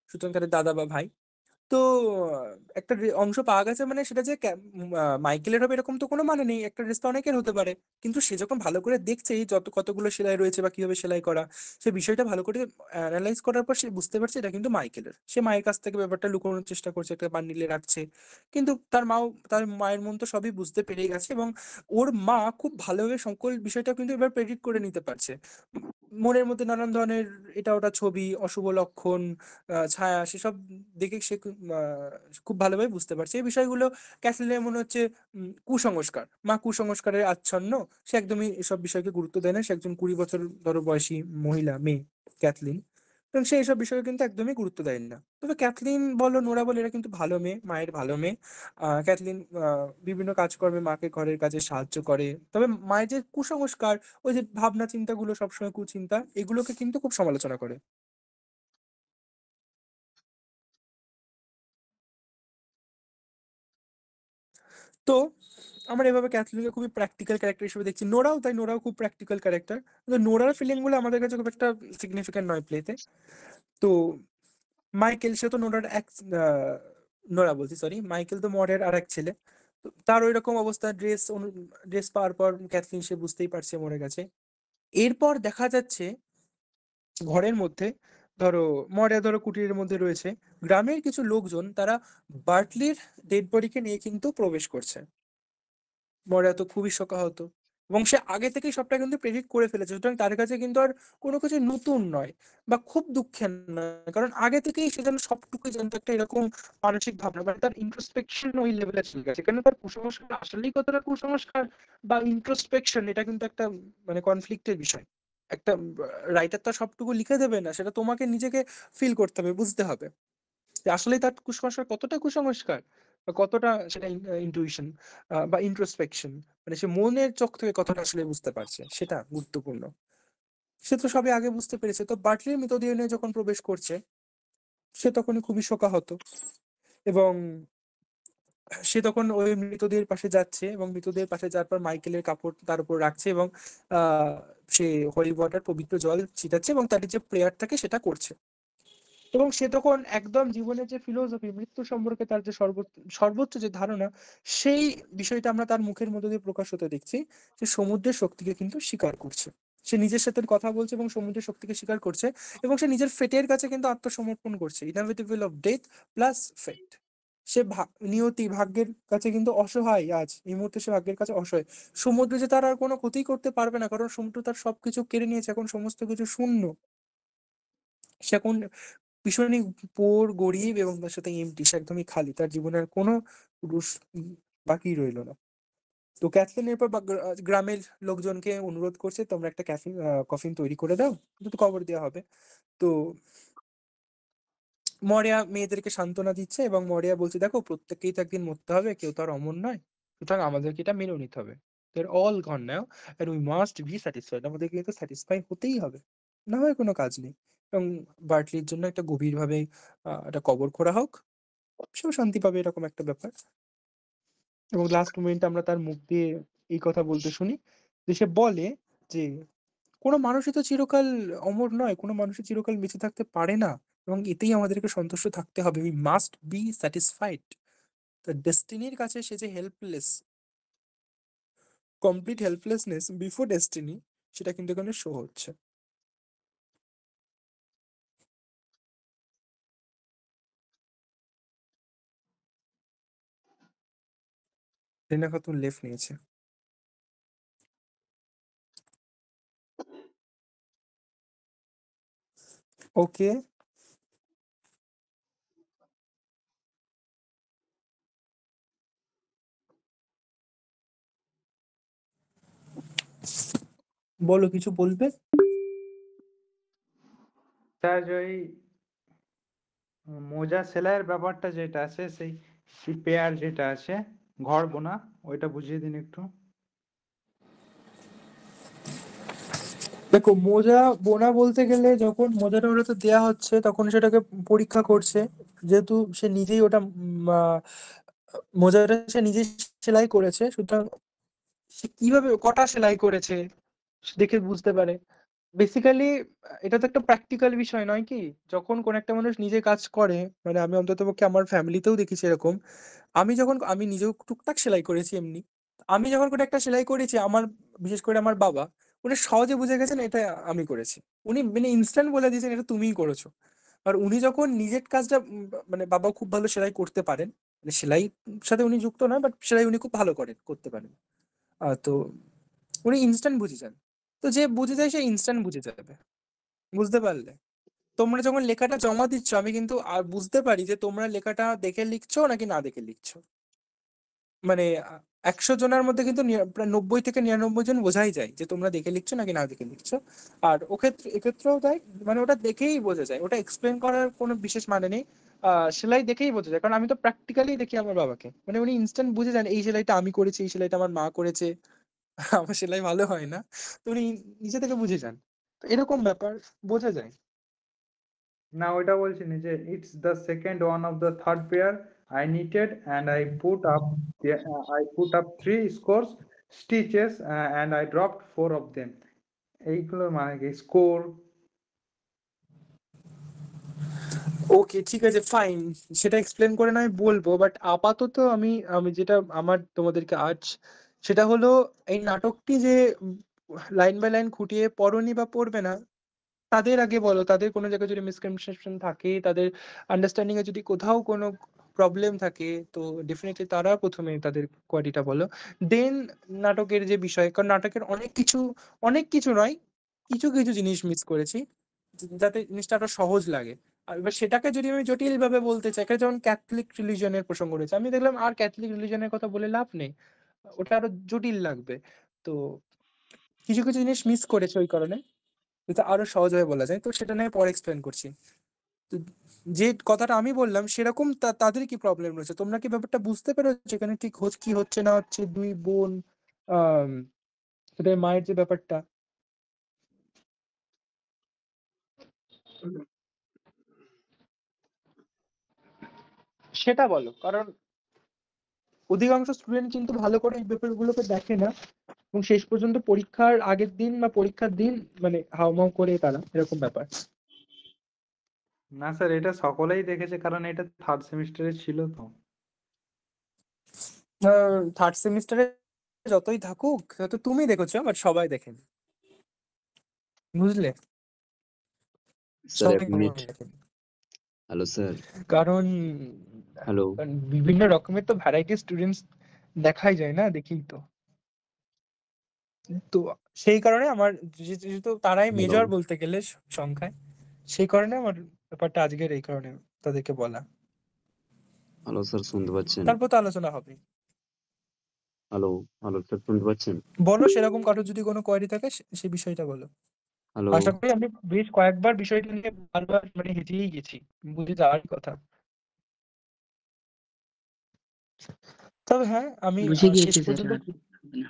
A: সুতরাং তাদের দাদা বা ভাই। তো একটা অংশ পাওয়া গেছে মানে সেটা যে মাইকেলের হবে এরকম তো কোনো মানে নেই, একটা ড্রেস তো অনেকের হতে পারে। কিন্তু সে যখন ভালো করে দেখছে এই যত কতগুলো সেলাই রয়েছে বা কিভাবে সেলাই করা, সে বিষয়টা ভালো করে অ্যানালাইজ করার পর সে বুঝতে পারছে এটা কিন্তু মাইকেলের। সে মায়ের কাছ থেকে ব্যাপারটা লুকোনোর চেষ্টা করছে, একটা বান্ডিলে রাখছে। কিন্তু তার মায়ের মন তো সবই বুঝতে পেরে গেছে, এবং ওর মা খুব ভালোভাবে সকল বিষয়টা কিন্তু এবার প্রেডিক্ট করে নিতে পারছে। উম, মনের মধ্যে নানান ধরনের এটা ওটা ছবি, অশুভ লক্ষণ, ছায়া, সেসব দেখে সে খুব ভালোভাবে বুঝতে পারছে এই বিষয়গুলো। ক্যাথলিনের মনে হচ্ছে কুসংস্কার, মা কুসংস্কারের আচ্ছন্ন। সে একদমই এসব বিষয়কে গুরুত্ব দেয় না, সে একজন 20 বছর ধরো বয়সী মহিলা মেয়ে ক্যাথলিন। এবং সে এইসব বিষয়ে কিন্তু একদমই গুরুত্ব দেয় না। তবে ক্যাথলিন বলো নোরা বলো এরা কিন্তু ভালো মেয়ে, মায়ের ভালো মেয়ে। ক্যাথলিন বিভিন্ন কাজকর্মে মাকে ঘরের কাজে সাহায্য করে। তবে মায়ের যে কুসংস্কার, ওই যে ভাবনা চিন্তাগুলো সবসময় কুচিন্তা, এগুলোকে কিন্তু খুব সমালোচনা করে। তো আমরা এভাবে ক্যাথলিনকে খুবই প্র্যাকটিক্যাল ক্যারেক্টার হিসেবে দেখছি, নোরাও তাই, নোরাও খুব প্র্যাকটিক্যাল ক্যারেক্টার। কিন্তু নোরার ফিলিং গুলো আমাদের কাছে খুব একটা সিগনিফিকেন্ট নয় প্লেতে। তো মাইকেল সে তো নোরার এক আহ, নোরা বলছি সরি, মাইকেল তো মরের আর এক ছেলে। তো তার ওই রকম অবস্থা, ড্রেস পাওয়ার পর ক্যাথলিন সে বুঝতেই পারছে মরে গেছে। এরপর দেখা যাচ্ছে ঘরের মধ্যে ধরো মরিয়া ধরো কুটিরের মধ্যে রয়েছে, গ্রামের কিছু লোকজন তারা বার্টলির ডেড বডিকে নিয়ে কিন্তু প্রবেশ করছে। মরা তো খুবই শোকাহত, এবং সে আগে থেকেই সবটা কিন্তু প্রেডিক্ট করে ফেলেছে। সুতরাং তার কাছে কিন্তু আর কোনো কিছু নতুন নয় বা খুব দুঃখের নয়, কারণ আগে থেকেই সে যেন সবটুকুই জানতো। একটা এরকম মানসিক ভাবনা মানে তার ইন্ট্রোস্পেকশন ওই লেভেলে চলে গেছে, এখানে তার কুসংস্কার আসলেই কতটা কুসংস্কার বা ইন্ট্রোস্পেকশন, এটা কিন্তু একটা মানে কনফ্লিক্টের বিষয়। একটা রাইটার তো আর সবটুকু লিখে দেবে না, সেটা তোমাকে নিজেকে ফিল করতে হবে, বুঝতে হবে যে আসলে তার কুসংস্কার কতটা কুসংস্কার বা কতটা সেটা ইন্টুইশন বা ইন্ট্রোস্পেকশন, মানে সে মনের চোখ থেকে কতটা আসলে বুঝতে পারছে, সেটা গুরুত্বপূর্ণ। সে তো সবই আগে বুঝতে পেরেছে। তো বাটলির মৃতদেহ নিয়ে যখন প্রবেশ করছে, সে তখনই খুবই শোকাহত, এবং সে তখন ওই মৃতদেহের পাশে যাচ্ছে, এবং মৃতদেহের পাশে যাওয়ার পর মাইকেলের কাপড় তার উপর রাখছে, এবং আহ সে হোলি ওয়াটার পবিত্র জল ছিটাচ্ছে, এবং তার যে প্রেয়ার থাকে সেটা করছে। এবং সে তখন একদম জীবনের যে ফিলোসফি, মৃত্যু সম্পর্কে তার যে সর্বোচ্চ যে ধারণা, সেই বিষয়টা আমরা তার মুখের মধ্যে দিয়ে প্রকাশ হতে দেখছি। সে সমুদ্রের শক্তিকে কিন্তু স্বীকার করছে, সে নিজের সাথে কথা বলছে এবং সমুদ্রের শক্তিকে স্বীকার করছে, এবং সে নিজের ফেটের কাছে কিন্তু আত্মসমর্পণ করছে, ইনএভিটেবল অফ ডেথ প্লাস ফেট। সে নিয়তি ভাগ্যের কাছে কিন্তু অসহায়, আজ এই মুহূর্তে সে ভাগ্যের কাছে অসহায়। সমুদ্র যে তার আর কোনো ক্ষতি করতে পারবে না, কারণ সমুদ্র তার সবকিছু কেড়ে নিয়েছে, এখন সমস্ত কিছু শূন্য। সে এখন ভীষণই পোর গরিব, এবং তার সাথে এমটি, সে একদমই খালি, তার জীবনের কোনো পুরুষ বাকি রইলো না। তো ক্যাথলিন এরপর গ্রামের লোকজনকে অনুরোধ করছে, তোমরা একটা কফিন তৈরি করে দাও, কিন্তু কবর দেওয়া হবে। তো মরিয়া মেয়েদেরকে সান্ত্বনা দিচ্ছে, এবং মরিয়া বলছে দেখো প্রত্যেককেই তো একদিন মরতে হবে, কেউ তো আর অমর নয়, সুতরাং আমাদেরকে এটা মেনে নিতে হবে। They're all gone now, and we must be satisfied, আমাদেরকে কিন্তু স্যাটিসফাই হতেই হবে, না হয় কোনো কাজ নেই। এবং বার্টলির জন্য একটা গভীরভাবে একটা কবর খোঁড়া হোক, সেও শান্তি পাবে, এরকম একটা ব্যাপার। এবং লাস্ট মোমেন্টে আমরা তার মুখ দিয়ে এই কথা বলতে শুনি যে সে বলে যে কোনো মানুষই তো চিরকাল অমর নয়, কোনো মানুষই চিরকাল বেঁচে থাকতে পারে না, এবং এতেই আমাদেরকে সন্তুষ্ট থাকতে হবে। We must be satisfied. তো ডেস্টিনির কাছে সে যে helpless, complete helplessness before destiny, সেটা কিন্তু এখানে শো হচ্ছে। রিনা খাতুন লেফট নিয়েছে। ওকে, বলো, কিছু বলবে?
B: স্যার ওই মোজা সেলাইয়ের ব্যাপারটা যেটা আছে, সেই পেয়ার যেটা আছে ঘর বোনা, ওইটা বুঝিয়ে দিন একটু।
A: দেখো, মোজা বোনা বলতে গেলে যখন মোজাটা ওটা দেয়া হচ্ছে তখন সেটাকে পরীক্ষা করছে, যেহেতু সে নিজেই ওটা মোজাটা সে নিজেই সেলাই করেছে, সুতরাং সে কিভাবে কটা সেলাই করেছে সে দেখে বুঝতে পারে। বেসিক্যালি এটা তো একটা প্র্যাকটিক্যাল বিষয় নয় কি? যখন কোন একটা মানুষ নিজে কাজ করে, মানে আমি অন্ততপক্ষে আমার ফ্যামিলিতেও দেখেছি এরকম। আমি নিজেও টুকটাক সেলাই করেছি এমনি। আমি যখন কোনো একটা সেলাই করেছি, আমার বিশেষ করে আমার বাবা, উনি সহজে বুঝে গেছেন এটা আমি করেছি। উনি মানে ইনস্ট্যান্ট বলে দিয়েছেন এটা তুমিই করেছো। আর উনি যখন নিজের কাজটা মানে বাবা খুব ভালো সেলাই করতে পারেন, মানে সেলাই সাথে উনি যুক্ত না, বাট সেলাই উনি খুব ভালো করেন, করতে পারেন। তো উনি ইনস্ট্যান্ট বুঝে যান। তো যে বুঝে যায় সে ইনস্ট্যান্ট বুঝে যাবে। বুঝতে পারলে? তোমরা যখন লেখাটা জমা দিচ্ছ, আমি কিন্তু আর বুঝতে পারি যে তোমরা লেখাটা দেখে লিখছো নাকি না দেখে লিখছো। মানে 100 জনের মধ্যে কিন্তু প্রায় 90 থেকে 99 জন বোঝাই যায় যে তোমরা দেখে লিখছো নাকি না দেখে লিখছো। আর এক্ষেত্রেও তাই, মানে ওটা দেখেই বোঝা যায়, ওটা এক্সপ্লেন করার কোনো বিশেষ মানে নেই। সেলাই দেখেই বোঝা যায়, কারণ আমি তো প্র্যাকটিক্যালি দেখি আমার বাবাকে, মানে উনি ইনস্ট্যান্ট বুঝে যান এই সেলাইটা আমি করেছি, এই সেলাইটা আমার মা করেছে। আমার সেলাই ভালো হয় না, তো উনি নিজে থেকে বুঝে যান। তো এরকম ব্যাপার, বোঝা যায়।
B: না, ওইটা বলছি না যে it's the second one of the third pair I knitted and I put up 3 stitches and I dropped 4 of them, এইগুলোর মানে কি স্কোর?
A: ওকে, ঠিক আছে, ফাইন। সেটা এক্সপ্লেন করে না আমি বলবো, বাট আপাতত আমি আমি যেটা আমার তোমাদেরকে আজ, সেটা হলো এই নাটকটি যে লাইন বাই লাইন খুঁটিয়ে পড়নি বা পড়বে না, তাদের আগে বলো, তাদের কোনো জায়গায় যদি মিসকনসেপশন থাকে, তাদের আন্ডারস্ট্যান্ডিং এ যদি কোথাও কোনো প্রবলেম থাকে, তো ডেফিনেটলি তারা প্রথমে তাদের কোয়ারিটা বলো। দেন নাটকের যে বিষয়, কারণ নাটকের অনেক কিছু নয়, কিছু কিছু জিনিস মিস করেছি যাতে জিনিসটা আরো সহজ লাগে। আর এবার সেটাকে যদি আমি জটিল ভাবে বলতে চাই, এখানে যেমন ক্যাথলিক রিলিজনের প্রসঙ্গ রয়েছে, আমি দেখলাম আর ক্যাথলিক রিলিজনের কথা বলে লাভ নেই, ওটা আরো জটিল লাগবে। তো কিছু কিছু জিনিস মিস করেছে ওই কারণে, যাতে আরো সহজভাবে বলা যায়, তো সেটা নিয়ে পরে এক্সপ্লেন করছি। তো যে কথাটা আমি বললাম সেরকম তাদের কি প্রবলেম রয়েছে, তোমরা কি ব্যাপারটা বুঝতে পেরেছো এখানে ঠিক কি হচ্ছে না হচ্ছে? দুই বোন, আহ তাদের মায়ের যে ব্যাপারটা, সেটা বলো, কারণ অধিকাংশ স্টুডেন্ট কিন্তু ভালো করে এই ব্যাপারগুলোকে দেখে না, এবং শেষ পর্যন্ত পরীক্ষার আগের দিন বা পরীক্ষার দিন মানে হাউমাউ করে তারা, এরকম ব্যাপার।
B: না স্যার, এটা সকলেই দেখেছে, কারণ এটা থার্ড সেমিস্টারে ছিল তো।
A: থার্ড সেমিস্টারে যতই থাকুক, তত তুমি দেখেছো, বাট সবাই দেখেনি, বুঝলে?
D: স্যার এক
A: সবাই
D: মিনিট।
A: দেখেনি,
D: হ্যালো স্যার।
A: কারণ
D: হ্যালো।
A: কারণ বিভিন্ন রকমের তো ভ্যারাইটি স্টুডেন্টস দেখাই যায় না, দেখি তো। তো সেই কারণে আমার যেহেতু তারাই
D: হ্যালো।
A: মেজর বলতে গেলে সংখ্যায়, সেই কারণে আমার ব্যাপারটা আজকের এই কারণে তাদেরকে বলা।
D: হ্যালো স্যার, শুনতে পাচ্ছেন?
A: তারপর তো আলোচনা হবে।
D: হ্যালো। হ্যালো স্যার, শুনতে পাচ্ছেন?
A: বলো, সেরকম কারোর যদি কোনো কোয়ারি থাকে সেই বিষয়টা বলো।
D: হ্যালো।
A: আশা করি আমি বেশ কয়েকবার বিষয়টা নিয়ে বারবার মানে হেঁটেই গেছি, বুঝে যাওয়ার কথা। তবে হ্যাঁ, আমি
E: বুঝে
A: শেষ
E: গিয়েছি স্যার,
A: পর্যন্ত,
E: আর হবে না।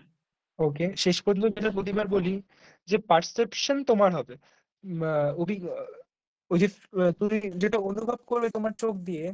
A: ওকে, শেষ পর্যন্ত যেটা প্রতিবার বলি, যে পারসেপশন তোমার হবে। ওই যে তুমি যেটা অনুভব করবে তোমার চোখ দিয়ে,